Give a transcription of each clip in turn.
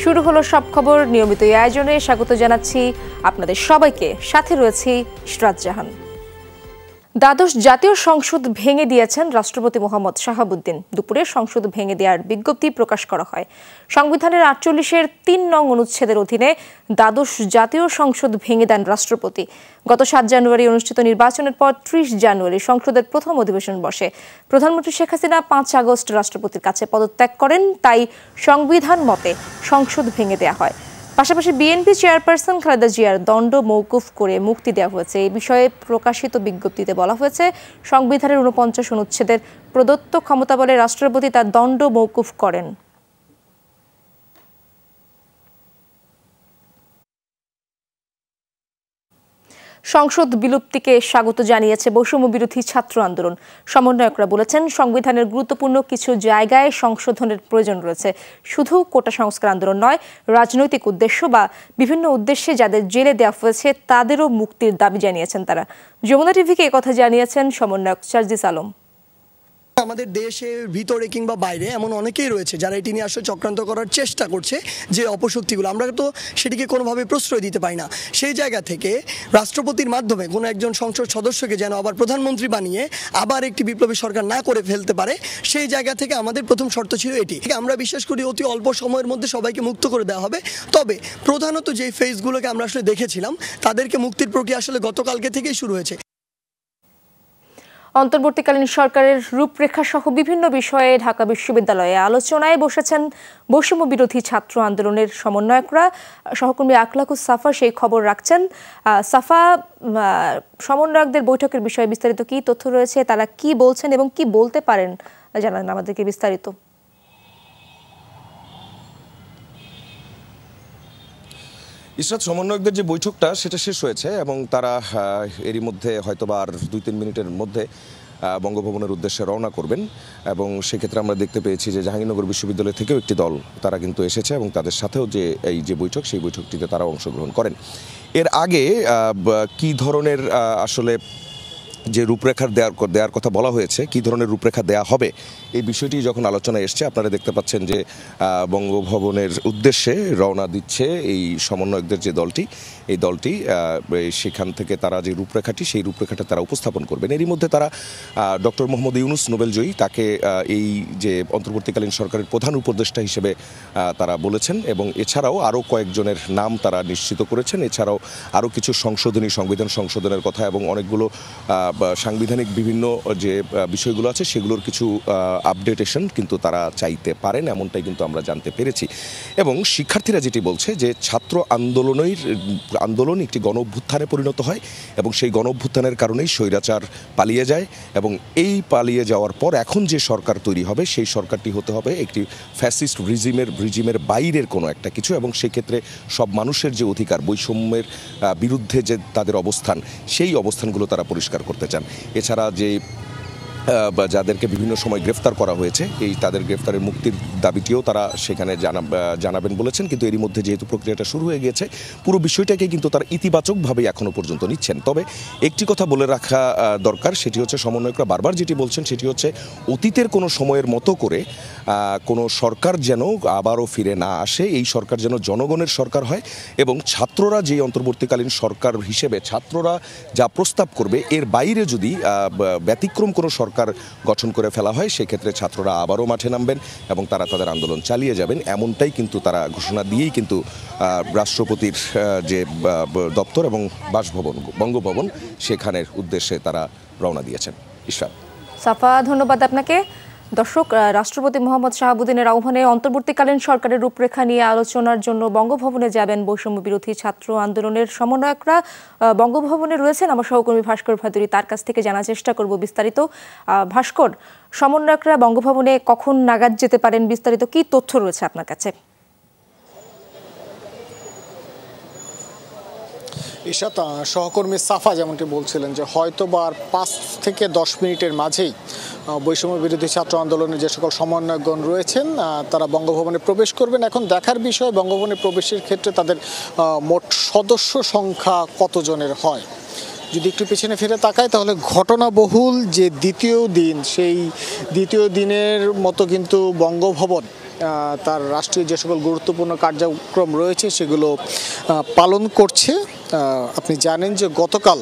শুরু হলো সব খবর নিয়মিত এই আয়োজনে স্বাগত জানাচ্ছি আপনাদের সবাইকে। সাথে রয়েছি ইশরাত জাহান। দ্বাদশ জাতীয় সংসদ ভেঙে দিয়েছেন রাষ্ট্রপতি মোহাম্মদ শাহাবুদ্দিন। দুপুরে সংসদ ভেঙে দেওয়ার বিজ্ঞপ্তি প্রকাশ করা হয়। সংবিধানের ৪৮-এর ৩ নং অনুচ্ছেদের অধীনে দ্বাদশ জাতীয় সংসদ ভেঙে দেন রাষ্ট্রপতি। গত ৭ জানুয়ারি অনুষ্ঠিত নির্বাচনের পর ৩০ জানুয়ারি সংসদের প্রথম অধিবেশন বসে। প্রধানমন্ত্রী শেখ হাসিনা ৫ আগস্ট রাষ্ট্রপতির কাছে পদত্যাগ করেন, তাই সংবিধান মতে সংসদ ভেঙে দেওয়া হয়। পাশাপাশি বিএনপি চেয়ারপারসন খালেদা জিয়ার দণ্ড মওকুফ করে মুক্তি দেওয়া হয়েছে। এই বিষয়ে প্রকাশিত বিজ্ঞপ্তিতে বলা হয়েছে, সংবিধানের ৪৯ অনুচ্ছেদের প্রদত্ত ক্ষমতা বলে রাষ্ট্রপতি তার দণ্ড মওকুফ করেন। সংসদ বিলুপ্তিকে স্বাগত জানিয়েছে বৈষম্য বিরোধী ছাত্র আন্দোলন। সমন্বয়করা বলেছেন, সংবিধানের গুরুত্বপূর্ণ কিছু জায়গায় সংশোধনের প্রয়োজন রয়েছে। শুধু কোটা সংস্কার আন্দোলন নয়, রাজনৈতিক উদ্দেশ্য বা বিভিন্ন উদ্দেশ্যে যাদের জেলে দেওয়া হয়েছে তাদেরও মুক্তির দাবি জানিয়েছেন তারা। যমুনা টিভিকে একথা জানিয়েছেন সমন্বয়ক সার্জিস আলম। আমাদের দেশের ভিতরে কিংবা বাইরে এমন অনেকেই রয়েছে যারা এটি নিয়ে আসলে চক্রান্ত করার চেষ্টা করছে, যে অপশক্তিগুলো আমরা তো সেটিকে কোনোভাবে প্রশ্রয় দিতে পারি না। সেই জায়গা থেকে রাষ্ট্রপতির মাধ্যমে কোনো একজন সংসদ সদস্যকে যেন আবার প্রধানমন্ত্রী বানিয়ে আবার একটি বিপ্লবী সরকার না করে ফেলতে পারে, সেই জায়গা থেকে আমাদের প্রথম শর্ত ছিল এটি। আমরা বিশ্বাস করি অতি অল্প সময়ের মধ্যে সবাইকে মুক্ত করে দেওয়া হবে। তবে প্রধানত যে ফেজগুলোকে আমরা আসলে দেখেছিলাম তাদেরকে মুক্তির প্রক্রিয়া আসলে গতকালকে থেকেই শুরু হয়েছে। অন্তর্বর্তীকালীন সরকারের রূপরেখা সহ বিভিন্ন বিষয়ে ঢাকা বিশ্ববিদ্যালয়ে আলোচনায় বসেছেন বৈষম্য বিরোধী ছাত্র আন্দোলনের সমন্বয়করা। সহকর্মী আখলাকুস সাফা সেই খবর রাখছেন। সাফা, সমন্বয়কদের বৈঠকের বিষয়ে বিস্তারিত কি তথ্য রয়েছে, তারা কি বলছেন এবং কি বলতে পারেন জানান আমাদেরকে বিস্তারিত। ইশরাত, সমন্বয়কদের যে বৈঠকটা সেটা শেষ হয়েছে এবং তারা এরই মধ্যে হয়তোবা আর ২-৩ মিনিটের মধ্যে বঙ্গভবনের উদ্দেশ্যে রওনা করবেন। এবং সেক্ষেত্রে আমরা দেখতে পেয়েছি যে জাহাঙ্গীরনগর বিশ্ববিদ্যালয় থেকেও একটি দল তারা কিন্তু এসেছে এবং তাদের সাথেও যে এই যে বৈঠক, সেই বৈঠকটিতে তারা অংশগ্রহণ করেন। এর আগে কি ধরনের আসলে যে রূপরেখা দেওয়ার কথা বলা হয়েছে, কী ধরনের রূপরেখা দেয়া হবে, এই বিষয়টি যখন আলোচনায় এসছে, আপনারা দেখতে পাচ্ছেন যে বঙ্গভবনের উদ্দেশ্যে রওনা দিচ্ছে এই সমন্বয়কদের যে দলটি, এই দলটি সেখান থেকে তারা যে রূপরেখাটি, সেই রূপরেখাটা তারা উপস্থাপন করবেন। এরই মধ্যে তারা ডক্টর মোহাম্মদ ইউনূস নোবেলজয়ী, তাকে এই যে অন্তর্বর্তীকালীন সরকারের প্রধান উপদেষ্টা হিসেবে তারা বলেছেন এবং এছাড়াও আরও কয়েকজনের নাম তারা নিশ্চিত করেছেন। এছাড়াও আরও কিছু সংবিধান সংশোধনের কথা এবং অনেকগুলো সাংবিধানিক বিভিন্ন যে বিষয়গুলো আছে সেগুলোর কিছু আপডেটেশন কিন্তু তারা চাইতে পারেন, এমনটাই কিন্তু আমরা জানতে পেরেছি। এবং শিক্ষার্থীরা যেটি বলছে যে ছাত্র আন্দোলন একটি গণ অভ্যুত্থানে পরিণত হয় এবং সেই গণ অভ্যুত্থানের কারণেই স্বৈরাচার পালিয়ে যায় এবং এই পালিয়ে যাওয়ার পর এখন যে সরকার তৈরি হবে সেই সরকারটি হতে হবে একটি ফ্যাসিস্ট রিজিমের বাইরের কোনো একটা কিছু। এবং সেক্ষেত্রে সব মানুষের যে অধিকার, বৈষম্যের বিরুদ্ধে যে তাদের অবস্থান, সেই অবস্থানগুলো তারা পরিষ্কার করতে চান। এছাড়া যে যাদেরকে বিভিন্ন সময় গ্রেফতার করা হয়েছে, এই তাদের গ্রেফতারের মুক্তির দাবিটিও তারা সেখানে জানাবেন বলেছেন। কিন্তু এরই মধ্যে যেহেতু প্রক্রিয়াটা শুরু হয়ে গিয়েছে, পুরো বিষয়টাকে কিন্তু তারা ইতিবাচকভাবেই এখনও পর্যন্ত নিচ্ছেন। তবে একটি কথা বলে রাখা দরকার, সেটি হচ্ছে সমন্বয়করা বারবার যেটি বলছেন সেটি হচ্ছে অতীতের কোনো সময়ের মতো করে কোনো সরকার যেন আবারও ফিরে না আসে, এই সরকার যেন জনগণের সরকার হয় এবং ছাত্ররা যেই অন্তর্বর্তীকালীন সরকার হিসেবে ছাত্ররা যা প্রস্তাব করবে এর বাইরে যদি ব্যতিক্রম কোনো সরকার গঠন করে ফেলা হয়, সেক্ষেত্রে ছাত্ররা আবারও মাঠে নামবেন এবং তারা তাদের আন্দোলন চালিয়ে যাবেন, এমনটাই কিন্তু তারা ঘোষণা দিয়েই কিন্তু রাষ্ট্রপতির যে দপ্তর এবং বাসভবন বঙ্গভবন সেখানের উদ্দেশ্যে তারা রওনা দিয়েছেন। ইশরাত, সাফা, ধন্যবাদ আপনাকে। দর্শক, রাষ্ট্রপতি মোহাম্মদ শাহাবুদ্দিনের আহ্বানে অন্তর্বর্তীকালীন সরকারের রূপরেখা নিয়ে আলোচনার জন্য বঙ্গভবনে যাবেন বৈষম্য বিরোধী ছাত্র আন্দোলনের সমন্বয়করা। বঙ্গভবনে রয়েছেন আমার সহকর্মী ভাস্কর ভাদুরী, তার কাছ থেকে জানার চেষ্টা করব বিস্তারিত। ভাস্কর, সমন্বয়করা বঙ্গভবনে কখন নাগাদ যেতে পারেন, বিস্তারিত কি তথ্য রয়েছে আপনার কাছে? ইশরাত, সহকর্মী সাফা যেমনটি বলছিলেন যে হয়তো বা ৫ থেকে ১০ মিনিটের মাঝেই বৈষম্য বিরোধী ছাত্র আন্দোলনের যে সকল সমন্বয়কগণ রয়েছেন তারা বঙ্গভবনে প্রবেশ করবেন। এখন দেখার বিষয় বঙ্গভবনে প্রবেশের ক্ষেত্রে তাদের মোট সদস্য সংখ্যা কতজনের হয়। যদি একটু পিছনে ফিরে তাকাই তাহলে ঘটনাবহুল যে দ্বিতীয় দিন, সেই দ্বিতীয় দিনের মতো কিন্তু বঙ্গভবন তার রাষ্ট্রীয় যে সকল গুরুত্বপূর্ণ কার্যক্রম রয়েছে সেগুলো পালন করছে। আপনি জানেন যে গতকাল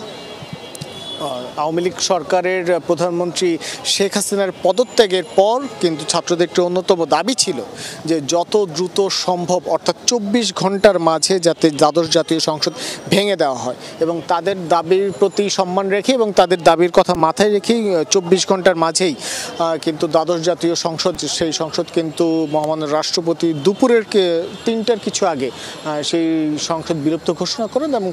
আওয়ামী লীগ সরকারের প্রধানমন্ত্রী শেখ হাসিনার পদত্যাগের পর কিন্তু ছাত্রদের একটি অন্যতম দাবি ছিল যে যত দ্রুত সম্ভব অর্থাৎ ২৪ ঘন্টার মাঝে যাতে দ্বাদশ জাতীয় সংসদ ভেঙে দেওয়া হয় এবং তাদের দাবির প্রতি সম্মান রেখে এবং তাদের দাবির কথা মাথায় রেখেই ২৪ ঘন্টার মাঝেই কিন্তু দ্বাদশ জাতীয় সংসদ সেই সংসদ কিন্তু মহামান্য রাষ্ট্রপতি দুপুরের ৩টার কিছু আগে সেই সংসদ বিলুপ্ত ঘোষণা করেন এবং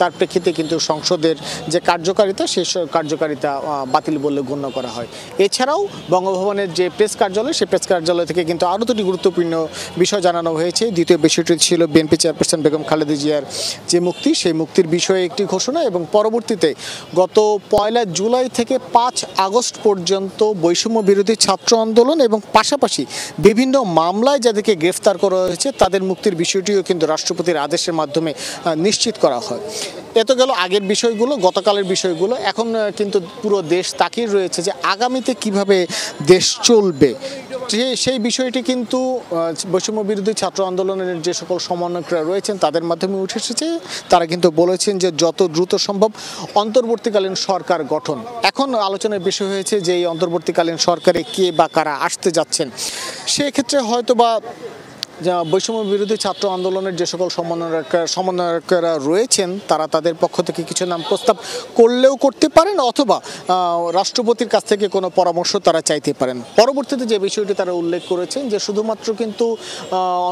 তার প্রেক্ষিতে কিন্তু সংসদের যে কার্যকারিতা সেই কার্যকারিতা বাতিল বলে গণ্য করা হয়। এছাড়াও বঙ্গভবনের যে প্রেস কার্যালয় সেই প্রেস কার্যালয় থেকে কিন্তু আরও দুটি গুরুত্বপূর্ণ বিষয় জানানো হয়েছে। দ্বিতীয় বিষয়টি ছিল বিএনপি চেয়ারপারসন বেগম খালেদা জিয়ার যে মুক্তি, সেই মুক্তির বিষয়ে একটি ঘোষণা এবং পরবর্তীতে গত ১ জুলাই থেকে ৫ আগস্ট পর্যন্ত বৈষম্য বিরোধী ছাত্র আন্দোলন এবং পাশাপাশি বিভিন্ন মামলায় যাদেরকে গ্রেফতার করা হয়েছে তাদের মুক্তির বিষয়টিও কিন্তু রাষ্ট্রপতির আদেশের মাধ্যমে নিশ্চিত করা হয়। এত গেল আগের বিষয়গুলো, গতকালের বিষয়গুলো। এখন কিন্তু পুরো দেশ তাকিয়ে রয়েছে যে আগামীতে কিভাবে দেশ চলবে সেই বিষয়টি কিন্তু বৈষম্য বিরোধী ছাত্র আন্দোলনের যে সকল সমন্বয়করা রয়েছেন তাদের মাধ্যমে উঠে এসেছে। তারা কিন্তু বলেছেন যে যত দ্রুত সম্ভব অন্তর্বর্তীকালীন সরকার গঠন। এখন আলোচনার বিষয় হয়েছে যে এই অন্তর্বর্তীকালীন সরকারে কে বা কারা আসতে যাচ্ছেন। সেক্ষেত্রে হয়তোবা বৈষম্য বিরোধী ছাত্র আন্দোলনের যে সকল সমন্বয়করা রয়েছেন তারা তাদের পক্ষ থেকে কিছু নাম প্রস্তাব করলেও করতে পারেন অথবা রাষ্ট্রপতির কাছ থেকে কোনো পরামর্শ তারা চাইতে পারেন। পরবর্তীতে যে বিষয়টি তারা উল্লেখ করেছেন যে শুধুমাত্র কিন্তু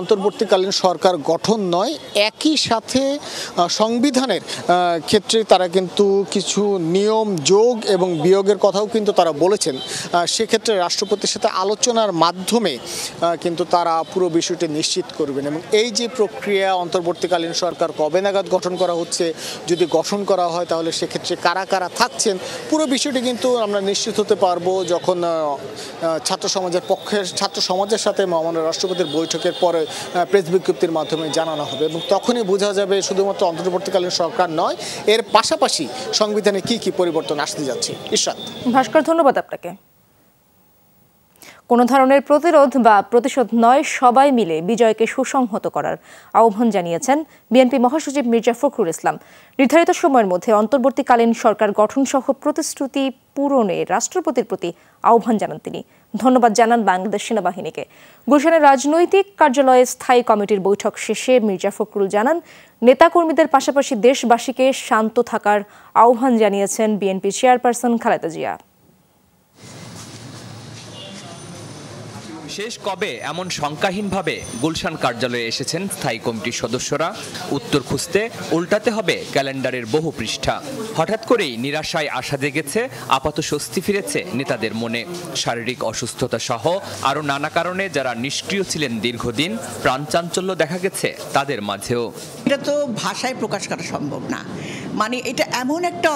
অন্তর্বর্তীকালীন সরকার গঠন নয়, একই সাথে সংবিধানের ক্ষেত্রে তারা কিন্তু কিছু নিয়ম যোগ এবং বিয়োগের কথাও কিন্তু তারা বলেছেন। সেক্ষেত্রে রাষ্ট্রপতির সাথে আলোচনার মাধ্যমে কিন্তু তারা পুরো বিষয়টি নিশ্চিত করবেন এবং এই যে প্রক্রিয়া অন্তর্বর্তীকালীন সরকার কবে নাগাদ গঠন করা হচ্ছে, যদি গঠন করা হয় তাহলে সেক্ষেত্রে কারা কারা থাকছেন, পুরো বিষয়টি কিন্তু আমরা নিশ্চিত হতে পারবো যখন ছাত্র সমাজের সাথে মহামান্য রাষ্ট্রপতির বৈঠকের পরে প্রেস বিজ্ঞপ্তির মাধ্যমে জানানো হবে এবং তখনই বোঝা যাবে শুধুমাত্র অন্তর্বর্তীকালীন সরকার নয়, এর পাশাপাশি সংবিধানে কি কি পরিবর্তন আসতে যাচ্ছে। ইশরাত। ভাস্কর, ধন্যবাদ আপনাকে। কোনো ধরনের প্রতিরোধ বা প্রতিশোধ নয়, সবাই মিলে বিজয়কে সুসংহত করার আহ্বান জানিয়েছেন বিএনপি মহাসচিব মির্জা ফখরুল ইসলাম। নির্ধারিত সময়ের মধ্যে অন্তর্বর্তীকালীন সরকার গঠনসহ প্রতিশ্রুতি পূরণে রাষ্ট্রপতির প্রতি আহ্বান জানান তিনি। ধন্যবাদ জানান বাংলাদেশ সেনাবাহিনীকে। গুলশানের রাজনৈতিক কার্যালয়ে স্থায়ী কমিটির বৈঠক শেষে মির্জা ফখরুল জানান, নেতাকর্মীদের পাশাপাশি দেশবাসীকে শান্ত থাকার আহ্বান জানিয়েছেন বিএনপি চেয়ারপারসন খালেদা জিয়া। শেষ কবে এমন শঙ্কাহীনভাবে গুলশান কার্যালয়ে এসেছেন স্থায়ী কমিটির সদস্যরা। উত্তর খুঁজতে উল্টাতে হবে ক্যালেন্ডারের বহু পৃষ্ঠা। হঠাৎ করেই নিরাশায় আশা জেগেছে, আপাত স্বস্তি ফিরেছে নেতাদের মনে। শারীরিক অসুস্থতা সহ আরও নানা কারণে যারা নিষ্ক্রিয় ছিলেন দীর্ঘদিন, প্রাণচাঞ্চল্য দেখা গেছে তাদের মাঝেও। এটা তো ভাষায় প্রকাশ করা সম্ভব না। মানে এটা এমন একটা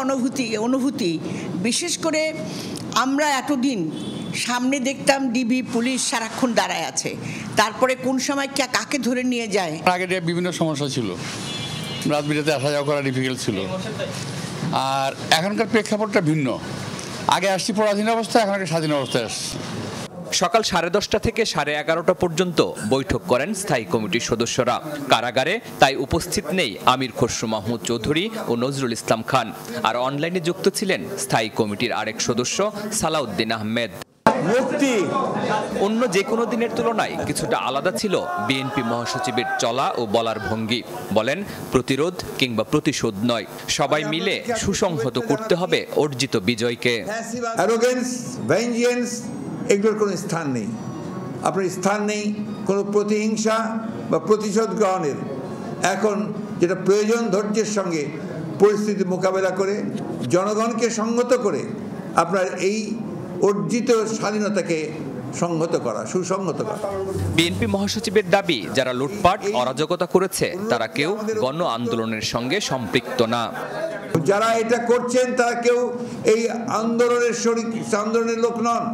অনুভূতি, বিশেষ করে আমরা এতদিন সামনে দেখতাম ডিবি পুলিশ সারাক্ষণ দাঁড়ায় আছে, তারপরে কোন সময় কাকে ধরে নিয়ে যায়। আগে বিভিন্ন সমস্যা ছিল, রাত বিরাতে আসা যাওয়া করা ডিফিকাল্ট ছিল, আর এখনকার প্রেক্ষাপটটা ভিন্ন। আগে আসছি পরাধীন অবস্থায়, এখন স্বাধীন অবস্থায় আসছি। সকাল 11:30 থেকে 11:30 পর্যন্ত বৈঠক করেন স্থায়ী কমিটির সদস্যরা। কারাগারে তাই উপস্থিত নেই আমির খসরু মাহমুদ চৌধুরী ও নজরুল ইসলাম খান। আর অনলাইনে যুক্ত ছিলেন স্থায়ী কমিটির আরেক সদস্য সালাউদ্দিন আহমেদ। মুক্তি অন্য যে কোনো দিনের তুলনায় কিছুটা আলাদা ছিল বিএনপি মহাসচিবের চলা ও বলার ভঙ্গি। বলেন, প্রতিরোধ কিংবা প্রতিশোধ নয়, সবাই মিলে সুসংহত করতে হবে অর্জিত বিজয়কে। অ্যারোগেন্স, ভেঞ্জেন্স এগুলোর কোনো স্থান নেই। আপনার স্থান নেই কোনো প্রতিহিংসা বা প্রতিশোধ গ্রহণের। এখন যেটা প্রয়োজন, ধৈর্যের সঙ্গে পরিস্থিতি মোকাবেলা করে জনগণকে সংহত করে আপনার এই অর্জিত স্বাধীনতাকে সংহত করা, সুসংহত করা। বিএনপি মহাসচিবের দাবি, যারা লুটপাট অরাজকতা করেছে তারা কেউ গণ আন্দোলনের সঙ্গে সম্পৃক্ত না। যারা এটা করছেন তারা কেউ এই আন্দোলনের লোক নন।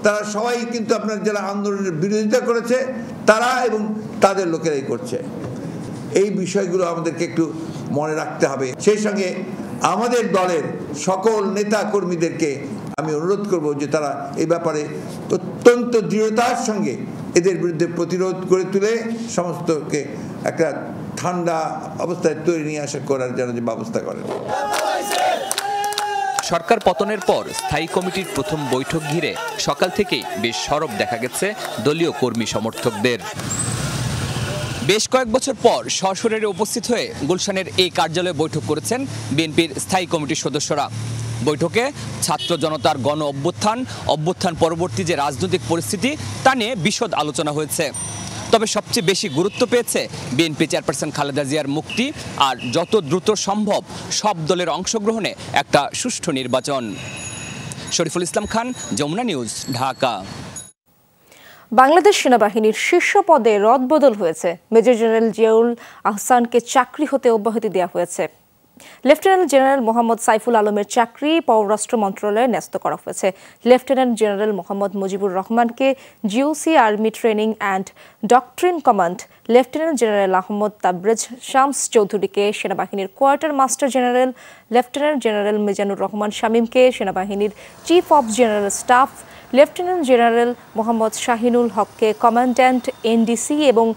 তারা সবাই কিন্তু আপনার যারা আন্দোলনের বিরোধিতা করেছে তারা এবং তাদের লোকেরাই করছে। এই বিষয়গুলো আমাদেরকে একটু মনে রাখতে হবে। সেই সঙ্গে আমাদের দলের সকল নেতা কর্মীদেরকে আমি অনুরোধ করব যে তারা এই ব্যাপারে অত্যন্ত দৃঢ়তার সঙ্গে এদের বিরুদ্ধে প্রতিরোধ করে তুলে সমস্তকে একটা ঠান্ডা অবস্থায় তৈরি নিয়ে আসা করার জন্য যে ব্যবস্থা করেন। সরকার পতনের পর স্থায়ী কমিটির প্রথম বৈঠক ঘিরে সকাল থেকেই বেশ সরব দেখা গেছে দলীয় কর্মী সমর্থকদের। বেশ কয়েক বছর পর সশরীরে উপস্থিত হয়ে গুলশানের এই কার্যালয়ে বৈঠক করেছেন বিএনপির স্থায়ী কমিটির সদস্যরা। বৈঠকে ছাত্র জনতার গণ অভ্যুত্থান পরবর্তী যে রাজনৈতিক পরিস্থিতি তা নিয়ে বিশদ আলোচনা হয়েছে। তবে সবচেয়ে বেশি গুরুত্ব পেয়েছে বিএনপি চেয়ারপারসন খালেদা জিয়ার মুক্তি আর যত দ্রুত সম্ভব সব দলের অংশগ্রহণে একটা সুষ্ঠু নির্বাচন। শরীফুল ইসলাম খান, যমুনা নিউজ, ঢাকা। বাংলাদেশ সেনাবাহিনীর শীর্ষ পদে রদবদল হয়েছে। মেজর জেনারেল জিয়াউল আহসানকে চাকরি হতে অব্যাহতি দেওয়া হয়েছে। লেফটেন্যান্ট জেনারেল মোহাম্মদ সাইফুল আলমের চাকরি পররাষ্ট্র মন্ত্রণালয়ে ন্যস্ত করা হয়েছে। লেফটেন্যান্ট জেনারেল মোহাম্মদ মুজিবুর রহমানকে GOC army training and doctrine command, lieutenant general Ahmad Tabrez Shams চৌধুরীকে সেনাবাহিনীর quarter master general, lieutenant general Mizanur Rahman শামীমকে সেনাবাহিনীর chief of general staff, lieutenant general Mohammad Shahinul হককে কমান্ড্যান্ট এনডিসি এবং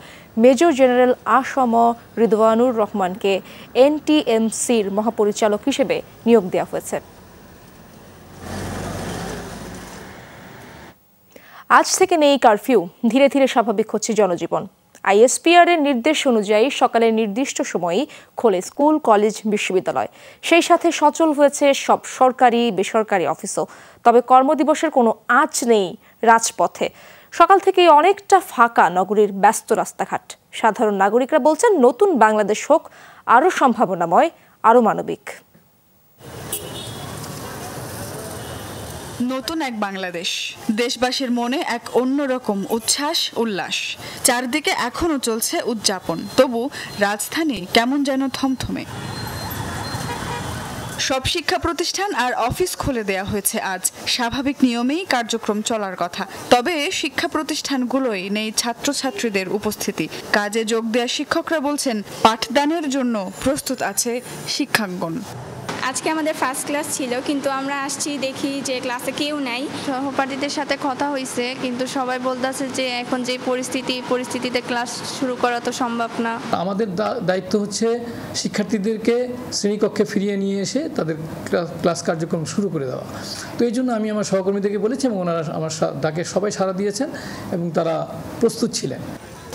মেজর জেনারেল আসম রিদওয়ানুর রহমানকে এনটিএমসির মহাপরিচালক হিসেবে নিয়োগ দেওয়া হয়েছে। আজ থেকে নেই কারফিউ, ধীরে ধীরে স্বাভাবিক হচ্ছে জনজীবন। আইএসপিআর এর নির্দেশ অনুযায়ী সকালে নির্দিষ্ট সময়েই খোলে স্কুল, কলেজ, বিশ্ববিদ্যালয়। সেই সাথে সচল হয়েছে সব সরকারি বেসরকারি অফিসও। তবে কর্মদিবসের কোনো আঁচ নেই রাজপথে। সকাল থেকেই অনেকটা ফাঁকা নগরীর ব্যস্ত রাস্তাঘাট। সাধারণ নাগরিকরা বলছেন নতুন বাংলাদেশ হোক আরও সম্ভাবনাময়, আরও মানবিক। নতুন এক বাংলাদেশ, দেশবাসীর মনে এক অন্যরকম উচ্ছ্বাস উল্লাস। চারদিকে এখনো চলছে উদযাপন, তবু রাজধানী কেমন যেন থমথমে। সব শিক্ষা প্রতিষ্ঠান আর অফিস খুলে দেয়া হয়েছে আজ। স্বাভাবিক নিয়মেই কার্যক্রম চলার কথা। তবে শিক্ষা প্রতিষ্ঠানগুলোই নেই ছাত্রছাত্রীদের উপস্থিতি। কাজে যোগ দেয়া শিক্ষকরা বলছেন পাঠদানের জন্য প্রস্তুত আছে শিক্ষাঙ্গন। আজকে আমাদের ফার্স্ট ক্লাস ছিল, কিন্তু আমরা আসছি দেখি যে ক্লাসে কেউ নাই। সহপাঠীদের সাথে কথা হয়েছে, কিন্তু সবাই বলতেছে যে এখন যে পরিস্থিতিতে ক্লাস শুরু করা তো সম্ভব না। আমাদের দায়িত্ব হচ্ছে শিক্ষার্থীদেরকে শ্রেণীকক্ষে ফিরিয়ে নিয়ে এসে তাদের ক্লাস কার্যক্রম শুরু করে দেওয়া। তো এই জন্য আমি আমার সহকর্মীদেরকে বলেছি এবং ওনারা আমার ডাকে সবাই সাড়া দিয়েছেন এবং তারা প্রস্তুত ছিলেন।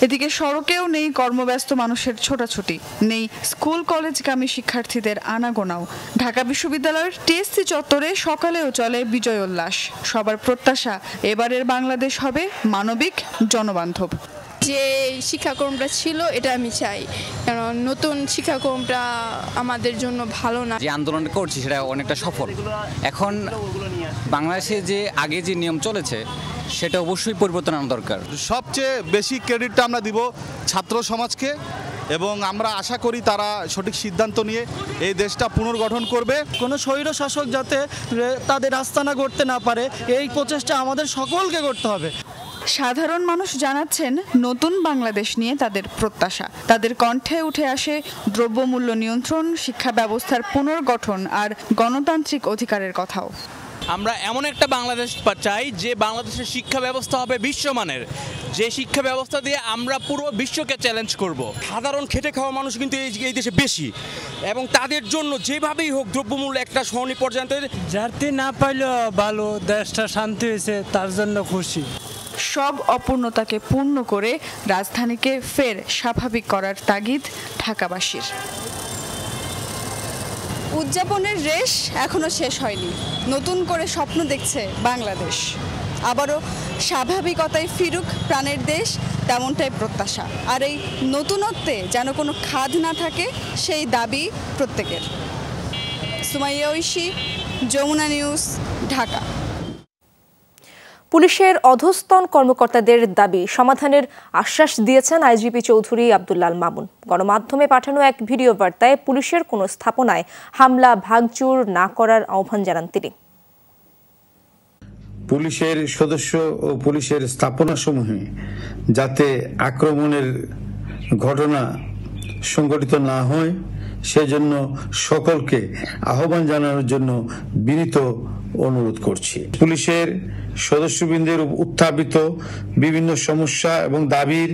এদিকে সড়কেও নেই কর্মব্যস্ত মানুষের ছোটাছুটি, নেই স্কুল কলেজগামী শিক্ষার্থীদের আনাগোনাও। ঢাকা বিশ্ববিদ্যালয়ের টিএসসি চত্বরে সকালেও চলে বিজয় উল্লাস। সবার প্রত্যাশা এবারের বাংলাদেশ হবে মানবিক, জনবান্ধব। যে শিক্ষাক্রমটা ছিল এটা আমি চাই, কারণ নতুন শিক্ষাক্রমটা আমাদের জন্য ভালো না। যে আন্দোলন করছি সেটা অনেকটা সফল। এখন বাংলাদেশে যে আগে যে নিয়ম চলেছে সেটা অবশ্যই পরিবর্তন আনা দরকার। সবচেয়ে বেশি ক্রেডিটটা আমরা দিব ছাত্র সমাজকে, এবং আমরা আশা করি তারা সঠিক সিদ্ধান্ত নিয়ে এই দেশটা পুনর্গঠন করবে। কোনো স্বৈরশাসক যাতে তাদের আস্তানা গড়তে না পারে, এই প্রচেষ্টা আমাদের সকলকে করতে হবে। সাধারণ মানুষ জানাচ্ছেন নতুন বাংলাদেশ নিয়ে তাদের প্রত্যাশা। তাদের কণ্ঠে উঠে আসে দ্রব্যমূল্য নিয়ন্ত্রণ, শিক্ষা ব্যবস্থার পুনর্গঠন আর গণতান্ত্রিক অধিকারের কথাও। আমরা এমন একটা বাংলাদেশ চাই যে বাংলাদেশের শিক্ষা ব্যবস্থা হবে বিশ্বমানের, যে শিক্ষা ব্যবস্থা দিয়ে আমরা পুরো বিশ্বকে চ্যালেঞ্জ করব। সাধারণ খেটে খাওয়া মানুষ কিন্তু এই দেশে বেশি, এবং তাদের জন্য যেভাবেই হোক দ্রব্যমূল্য একটা সহনীয় পর্যন্ত যাতে না পাইলেও ভালো, দেশটা শান্তি হয়েছে তার জন্য খুশি। সব অপূর্ণতাকে পূর্ণ করে রাজধানীকে ফের স্বাভাবিক করার তাগিদ ঢাকাবাসীর। উদযাপনের রেশ এখনো শেষ হয়নি। নতুন করে স্বপ্ন দেখছে বাংলাদেশ। আবারও স্বাভাবিকতায় ফিরুক প্রাণের দেশ, তেমনটাই প্রত্যাশা। আর এই নতুনত্বে যেন কোনো খাদ না থাকে, সেই দাবি প্রত্যেকের। সুমাইয়া ঐশী, যমুনা নিউজ, ঢাকা। পুলিশের অধস্তন কর্মকর্তাদের দাবি সমাধানের আশ্বাস দিয়েছেন আইজিপি চৌধুরী আব্দুল্লাল মামুন। গণমাধ্যমে পাঠানো এক ভিডিও বার্তায় পুলিশের কোনো স্থাপনায় হামলা ভাঙচুর না করার আহ্বান জানান তিনি। পুলিশের সদস্য ও পুলিশের স্থাপনাসমূহে যাতে আক্রমণের ঘটনা সংঘটিত না হয় সেজন্য সকলকে আহ্বান জানানোর জন্য বিনীত অনুরোধ করছি। পুলিশের সদস্যবৃন্দের উত্থাপিত বিভিন্ন সমস্যা এবং দাবির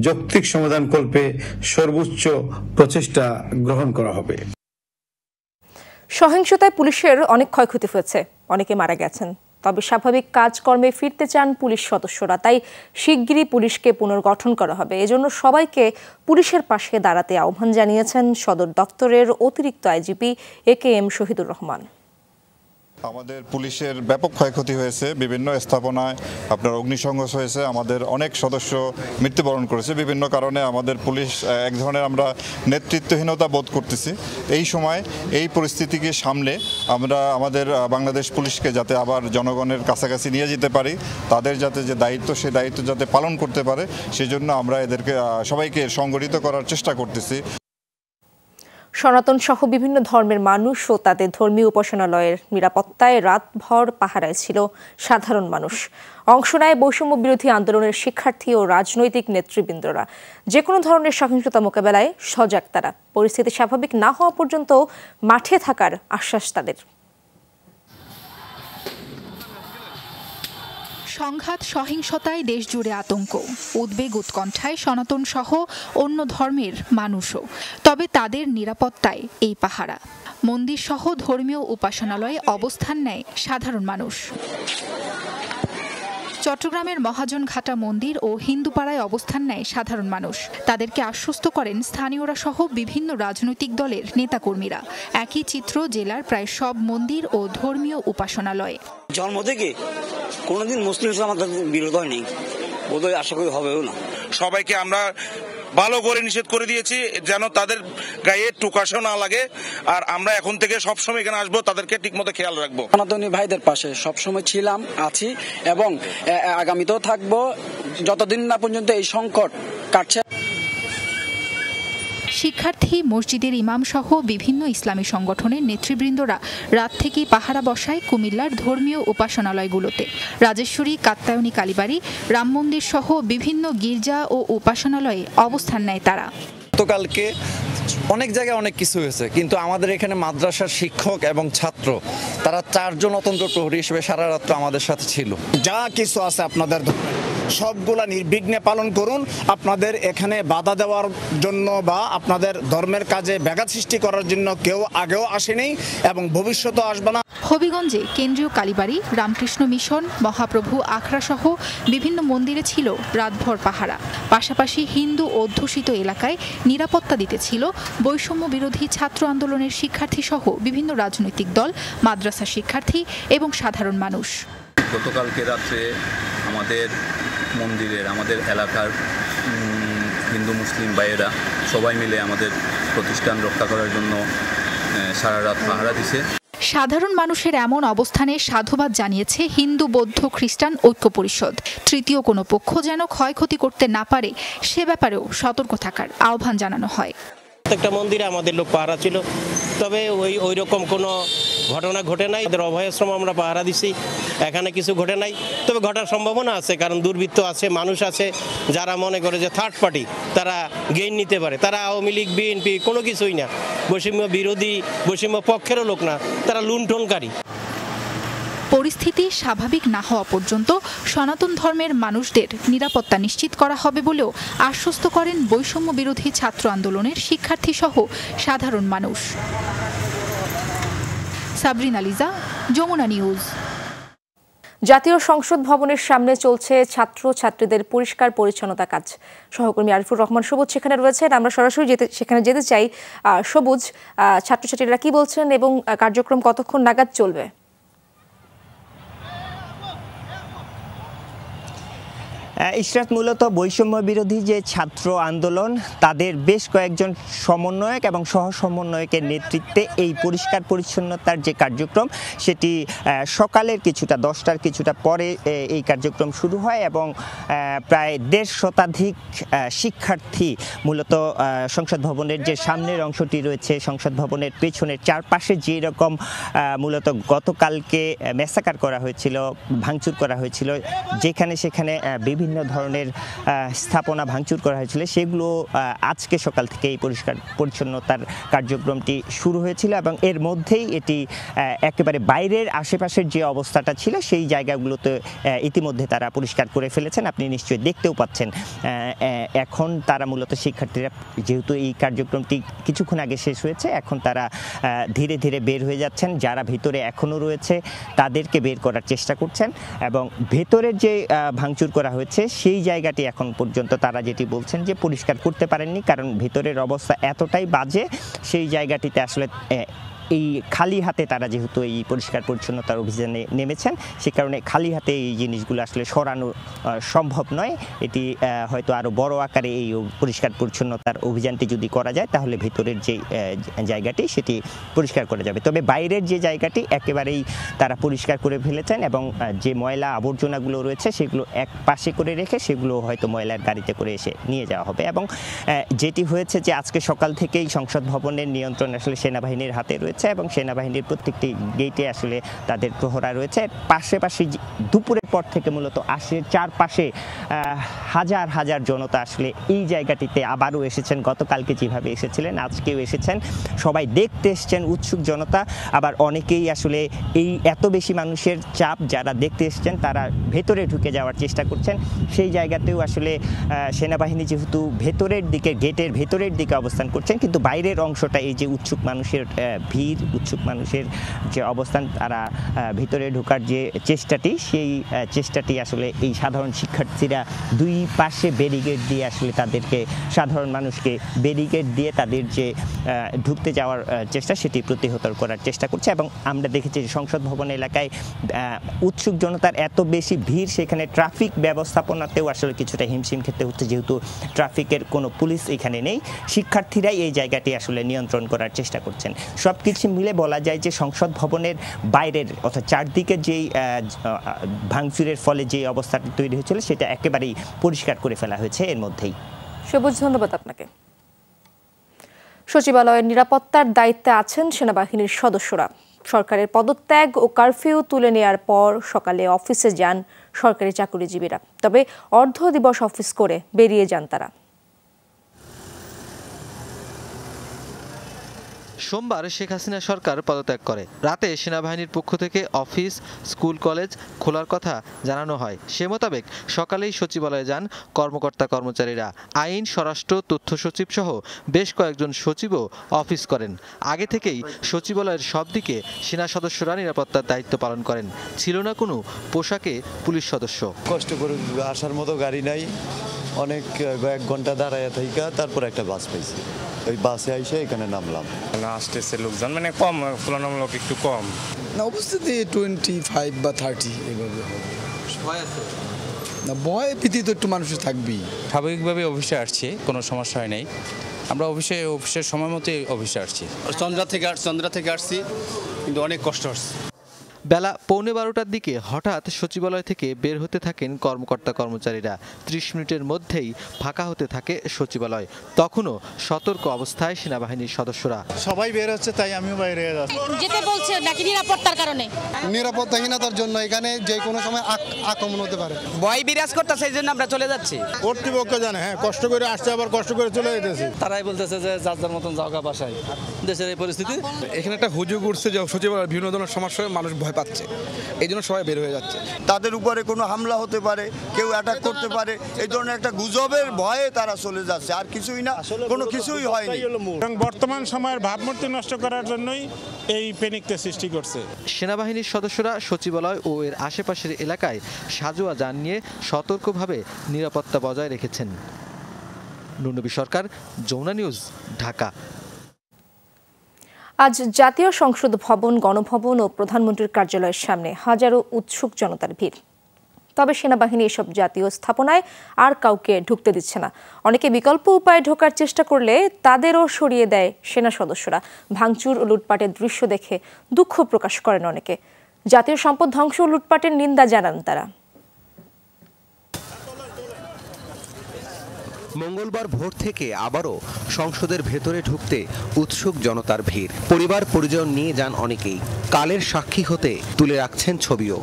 যৌক্তিক সমাধানকল্পে সর্বোচ্চ প্রচেষ্টা গ্রহণ করা হবে। সহিংসতায় পুলিশের অনেক ক্ষয়ক্ষতি হয়েছে, অনেকে মারা গেছেন। তবে স্বাভাবিক কাজকর্মে ফিরতে চান পুলিশ সদস্যরা, তাই শিগগিরই পুলিশকে পুনর্গঠন করা হবে। এজন্য সবাইকে পুলিশের পাশে দাঁড়াতে আহ্বান জানিয়েছেন সদর দপ্তরের অতিরিক্ত আইজিপি AKM শহীদুর রহমান। আমাদের পুলিশের ব্যাপক ক্ষয়ক্ষতি হয়েছে, বিভিন্ন স্থাপনায় আপনার অগ্নিসংঘর্ষ হয়েছে, আমাদের অনেক সদস্য মৃত্যুবরণ করেছে বিভিন্ন কারণে। আমাদের পুলিশ এক ধরনের আমরা নেতৃত্বহীনতা বোধ করতেছি। এই সময় এই পরিস্থিতিকে সামলে আমরা আমাদের বাংলাদেশ পুলিশকে যাতে আবার জনগণের কাছাকাছি নিয়ে যেতে পারি, তাদের যাতে যে দায়িত্ব সেই দায়িত্ব যাতে পালন করতে পারে, সেজন্য আমরা এদেরকে সবাইকে সংগঠিত করার চেষ্টা করতেছি। সনাতন সহ বিভিন্ন ধর্মের মানুষ ও তাদের ধর্মীয় উপাসনালয়ের নিরাপত্তায় রাতভর পাহারায় ছিল সাধারণ মানুষ। অংশ নেয় বৈষম্য বিরোধী আন্দোলনের শিক্ষার্থী ও রাজনৈতিক নেতৃবৃন্দরা। যে কোনো ধরনের সহিংসতা মোকাবেলায় সজাগ তারা। পরিস্থিতি স্বাভাবিক না হওয়া পর্যন্ত মাঠে থাকার আশ্বাস তাদের। সংঘাত সহিংসতায় দেশজুড়ে আতঙ্ক, উদ্বেগ উৎকণ্ঠায় সনাতন সহ অন্য ধর্মের মানুষও। তবে তাদের নিরাপত্তায় এই পাহারা। মন্দির সহ ধর্মীয় উপাসনালয়ে অবস্থান নেয় সাধারণ মানুষ। চট্টগ্রামের মহাজনঘাটা মন্দির ও হিন্দুপাড়ায় অবস্থান নেয় সাধারণ মানুষ। তাদেরকে আশ্বস্ত করেন স্থানীয়রা সহ বিভিন্ন রাজনৈতিক দলের নেতাকর্মীরা। একই চিত্র জেলার প্রায় সব মন্দির ও ধর্মীয় উপাসনালয়ে। জন্ম থেকে কোনোদিন মুসলিম আমাদের বিরোধ হয়নি, বোধহয় আশা করি হবেও না। সবাইকে আমরা ভালো করে নিষেধ করে দিয়েছি যেন তাদের গায়ে টুকাশো না লাগে। আর আমরা এখন থেকে সবসময় এখানে আসবো, তাদেরকে ঠিকমতো খেয়াল রাখবো। সনাতনী ভাইদের পাশে সবসময় ছিলাম, আছি এবং আগামীতেও থাকবো যতদিন না পর্যন্ত এই সংকট কাটছে। শিক্ষার্থী, মসজিদের ইমাম সহ বিভিন্ন ইসলামী সংগঠনের নেতৃবৃন্দরা রাত থেকেই পাহারা বসায় কুমিল্লার ধর্মীয় উপাসনালয়গুলোতে। রাজেশ্বরী, কাত্যায়নী কালীবাড়ি, রাম মন্দির সহ বিভিন্ন গির্জা ও উপাসনালয়ে অবস্থান নেয় তারা। গতকালকে অনেক জায়গায় অনেক কিছু হয়েছে, কিন্তু আমাদের এখানে মাদ্রাসার শিক্ষক এবং ছাত্র তারা 4 জন অতন্ত্র প্রহরী হিসেবে সারা রাত্র আমাদের সাথে ছিল। যা কিছু আছে আপনাদের সবগুলা নির্বিঘ্নে পালন করুন। আপনাদের এখানে বাধা দেওয়ার জন্য বা আপনাদের ধর্মের কাজে ব্যাঘাত সৃষ্টি করার জন্য কেউ আগেও আসেনি এবং ভবিষ্যতেও আসবে না। হবিগঞ্জে কেন্দ্রীয় কালীবাড়ি, রামকৃষ্ণ মিশন, মহাপ্রভু আখড়া সহ বিভিন্ন মন্দিরে ছিল রাতভর পাহারা। পাশাপাশি হিন্দু অধ্যুষিত এলাকায় নিরাপত্তা দিতে ছিল বৈষম্য বিরোধী ছাত্র আন্দোলনের শিক্ষার্থী সহ বিভিন্ন রাজনৈতিক দল, মাদ্রাসা শিক্ষার্থী এবং সাধারণ মানুষ। গতকালকে রাত্রে আমাদের মন্দিরের, আমাদের এলাকার হিন্দু মুসলিম ভাইয়েরা সবাই মিলে আমাদের প্রতিষ্ঠান রক্ষা করার জন্য সারা রাত পাহারা দিছে। সাধারণ মানুষের এমন অবস্থানে সাধুবাদ জানিয়েছে হিন্দু, বৌদ্ধ, খ্রিস্টান ঐক্য পরিষদ। তৃতীয় কোনো পক্ষ যেন ক্ষয়ক্ষতি করতে না পারে সে ব্যাপারেও সতর্ক থাকার আহ্বান জানানো হয়। প্রত্যেকটা মন্দিরে আমাদের লোক পাহারা ছিল, তবে ওই রকম কোনো ঘটনা ঘটে নাই। আমাদের অভয়াশ্রম আমরা পাহারা দিছি, এখানে কিছু ঘটে নাই। তবে ঘটার সম্ভাবনা আছে, কারণ দুর্বৃত্ত আছে, মানুষ আছে যারা মনে করে যে থার্ড পার্টি, তারা গেইন নিতে পারে। তারা আওয়ামী লীগ, বিএনপি কোনো কিছুই না, বৈষম্য বিরোধী, বৈষম্য পক্ষেরও লোক না, তারা লুণ্ঠনকারী। পরিস্থিতি স্বাভাবিক না হওয়া পর্যন্ত সনাতন ধর্মের মানুষদের নিরাপত্তা নিশ্চিত করা হবে বলেও আশ্বস্ত করেন বৈষম্য বিরোধী ছাত্র আন্দোলনের শিক্ষার্থী সহ সাধারণ মানুষ। সাবরিনা লিজা, যমুনা নিউজ। জাতীয় সংসদ ভবনের সামনে চলছে ছাত্রছাত্রীদের পরিষ্কার পরিচ্ছন্নতা কাজ। সহকর্মী আরিফুর রহমান সবুজ সেখানে রয়েছেন, আমরা সরাসরি সেখানে যেতে চাই। সবুজ, ছাত্রছাত্রীরা কি বলছেন এবং কার্যক্রম কতক্ষণ নাগাদ চলবে? ইশরাত, মূলত বৈষম্য বিরোধী যে ছাত্র আন্দোলন তাদের বেশ কয়েকজন সমন্বয়ক এবং সহ সমন্বয়কের নেতৃত্বে এই পরিষ্কার পরিচ্ছন্নতার যে কার্যক্রম সেটি সকালের কিছুটা 10টার কিছুটা পরে এই কার্যক্রম শুরু হয় এবং প্রায় 1.5 শতাধিক শিক্ষার্থী মূলত সংসদ ভবনের যে সামনের অংশটি রয়েছে, সংসদ ভবনের পেছনের চারপাশে যে রকম মূলত গতকালকে ম্যাসাকার করা হয়েছিল, ভাঙচুর করা হয়েছিল, যেখানে সেখানে বিভিন্ন বিভিন্ন ধরনের স্থাপনা ভাঙচুর করা হয়েছিল, সেগুলো আজকে সকাল থেকে এই পরিষ্কার পরিচ্ছন্নতার কার্যক্রমটি শুরু হয়েছিল এবং এর মধ্যেই এটি একেবারে বাইরের আশেপাশের যে অবস্থাটা ছিল সেই জায়গাগুলোতে ইতিমধ্যে তারা পরিষ্কার করে ফেলেছেন। আপনি নিশ্চয়ই দেখতেও পাচ্ছেন। এখন তারা মূলত শিক্ষার্থীরা, যেহেতু এই কার্যক্রমটি কিছুক্ষণ আগে শেষ হয়েছে, এখন তারা ধীরে ধীরে বের হয়ে যাচ্ছেন। যারা ভিতরে এখনও রয়েছে তাদেরকে বের করার চেষ্টা করছেন এবং ভেতরের যে ভাঙচুর করা হয়েছে সেই জায়গাটি এখন পর্যন্ত তারা যেটি বলছেন যে পরিষ্কার করতে পারেননি, কারণ ভেতরের অবস্থা এতটাই বাজে সেই জায়গাটিতে আসলে এই খালি হাতে তারা যেহেতু এই পরিষ্কার পরিচ্ছন্নতার অভিযানে নেমেছেন, সে কারণে খালি হাতে এই জিনিসগুলো আসলে সরানো সম্ভব নয়। এটি হয়তো আরও বড় আকারে এই পরিষ্কার পরিচ্ছন্নতার অভিযানটি যদি করা যায় তাহলে ভেতরের যে জায়গাটি সেটি পরিষ্কার করা যাবে। তবে বাইরের যে জায়গাটি একেবারেই তারা পরিষ্কার করে ফেলেছেন এবং যে ময়লা আবর্জনাগুলো রয়েছে সেগুলো এক পাশে করে রেখে সেগুলো হয়তো ময়লার গাড়িতে করে এসে নিয়ে যাওয়া হবে। এবং যেটি হয়েছে যে আজকে সকাল থেকেই সংসদ ভবনের নিয়ন্ত্রণ আসলে সেনাবাহিনীর হাতে রয়েছে এবং সেনাবাহিনীর প্রত্যেকটি গেটে আসলে তাদের প্রহরা রয়েছে। পাশাপাশি দুপুরের পর থেকে মূলত চারপাশে হাজার হাজার জনতা আসলে এই জায়গাটিতে আবারও এসেছেন। গতকালকে যেভাবে এসেছিলেন আজকেও এসেছেন, সবাই দেখতে এসেছেন, উৎসুক জনতা। আবার অনেকেই আসলে এই এত বেশি মানুষের চাপ, যারা দেখতে এসেছেন তারা ভেতরে ঢুকে যাওয়ার চেষ্টা করছেন। সেই জায়গাতেও আসলে সেনাবাহিনী যেহেতু ভেতরের দিকে, গেটের ভেতরের দিকে অবস্থান করছেন, কিন্তু বাইরের অংশটা এই যে উৎসুক মানুষের ভিড়, উৎসুক মানুষের যে অবস্থান, তারা ভিতরে ঢোকার যে চেষ্টাটি, সেই চেষ্টাটি আসলে এই সাধারণ শিক্ষার্থীরা দুই পাশে ব্যারিকেড দিয়ে আসলে তাদেরকে, সাধারণ মানুষকে ব্যারিকেড দিয়ে তাদের যে ঢুকতে যাওয়ার চেষ্টা সেটি প্রতিহত করার চেষ্টা করছে। এবং আমরা দেখেছি যে সংসদ ভবন এলাকায় উৎসুক জনতার এত বেশি ভিড়, সেখানে ট্রাফিক ব্যবস্থাপনাতেও আসলে কিছুটা হিমশিম খেতে হচ্ছে, যেহেতু ট্রাফিকের কোনো পুলিশ এখানে নেই। শিক্ষার্থীরাই এই জায়গাটি আসলে নিয়ন্ত্রণ করার চেষ্টা করছেন। সবকিছু মিলে বলা যায় যে সংসদ ভবনের বাইরের অর্থাৎ চারদিকে যেই ভাঙচুরের ফলে যে অবস্থাটি তৈরি হয়েছিল সেটা একেবারেই পরিষ্কার করে ফেলা হয়েছে এর মধ্যেই। সবুজ, ধন্যবাদ আপনাকে। সচিবালয়ের নিরাপত্তার দায়িত্বে আছেন সেনাবাহিনীর সদস্যরা। সরকারের পদত্যাগ ও কারফিউ তুলে নেওয়ার পর সকালে অফিসে যান সরকারি চাকরিজীবীরা, তবে অর্ধ দিবস অফিস করে বেরিয়ে যান তারা। সোমবার শেখ হাসিনা সরকার পদত্যাগ করে। রাতে সেনাবাহিনীর পক্ষ থেকে অফিস, স্কুল, কলেজ খোলার কথা জানানো হয়। সে মোতাবেক সকালেই সচিবালয়ে যান কর্মকর্তা কর্মচারীরা। আইন, স্বরাষ্ট্র, তথ্য সচিব সহ বেশ কয়েকজন সচিবও অফিস করেন। আগে থেকেই সচিবালয়ের সব দিকে সেনা সদস্যরা নিরাপত্তার দায়িত্ব পালন করেন। ছিল না কোনো পোশাকে পুলিশ সদস্য। কষ্ট করে আসার মতো গাড়ি নাই, অনেক 1 ঘন্টা দাঁড়ায় থাইকা তারপর একটা বাস পাইছি, ওই বাসে আইসে এখানে নামলাম। আসতেছে লোকজন, মানে কম, তুলনামূলক একটু কম না, উপস্থিতি 25 বা 30 এইভাবে ভয় আছে না, ভয় ভীতি তো একটু মানুষের থাকবেই। স্বাভাবিকভাবে অফিসে আসছি, কোনো সমস্যা হয় নাই। আমরা অফিসের সময় মতোই অফিসে আসছি। চন্দ্রা থেকে আসছি, কিন্তু অনেক কষ্ট হচ্ছে। বেলা 11:15টার দিকে হঠাৎ সচিবালয় থেকে বের হতে থাকেন কর্মকর্তা কর্মচারীরা। 30 মিনিটের মধ্যেই ফাঁকা হতে থাকে সচিবালয়। তখনও সতর্ক অবস্থায় সেনাবাহিনীর সদস্যরা। সবাই বের হচ্ছে, তাই আমিও বাইরে যাচ্ছি। যেতে বলছে নাকি নিরাপত্তার কারণে? নিরাপত্তাহীনতার জন্য এখানে যে কোনো সময় আক্রমণ হতে পারে, ভয় বিরাজ করতেছে, এই জন্য আমরা চলে যাচ্ছি। কর্তৃপক্ষ জানে, হ্যাঁ, কষ্ট করে আসছে, আবার কষ্ট করে চলে যেতেছি। তারাই বলতেছে যে যার যার মতন জায়গা বাসায়, দেশের এই পরিস্থিতি। এখানে একটা হুজুগ উঠছে যে সচিবালয় বিভিন্ন ধরনের সমস্যায় মানুষ ভয় পাচ্ছে, এই জন্য সবাই বের হয়ে যাচ্ছে। তাদের উপরে কোনো হামলা হতে পারে, কেউ অ্যাটাক করতে পারে, এই ধরনের একটা গুজবের ভয়ে তারা চলে যাচ্ছে, আর কিছুই না, কোনো কিছুই হয়নি। এবং বর্তমান সময়ের ভাবমূর্তি নষ্ট করার জন্যই এই প্যানিকটা সৃষ্টি করছে। সেনাবাহিনীর সদস্যরা সচিবালয় ও এর আশেপাশের এলাকায় সাজোয়া যান নিয়ে সতর্কভাবে নিরাপত্তা বজায় রেখেছেন। নুনবী সরকার, যমুনা নিউজ, ঢাকা। আজ জাতীয় সংসদ ভবন, গণভবন ও প্রধানমন্ত্রীর কার্যালয়ের সামনে হাজারো উৎসুক জনতার ভিড়। তবে সেনাবাহিনী এসব জাতীয় স্থাপনায় আর কাউকে ঢুকতে দিচ্ছে না। অনেকে বিকল্প উপায়ে ঢোকার চেষ্টা করলে তাদেরও সরিয়ে দেয় সেনা সদস্যরা। ভাঙচুর ও লুটপাটের দৃশ্য দেখে দুঃখ প্রকাশ করেন অনেকে। জাতীয় সম্পদ ধ্বংস ও লুটপাটের নিন্দা জানান তারা। মঙ্গলবার ভোর থেকে আবারও সংসদের ভেতরে ঢুকতে উৎসুক জনতার ভিড়। পরিবার পরিজন নিয়ে যান অনেকেই। কালের সাক্ষী হতে তুলে রাখছেন ছবিও।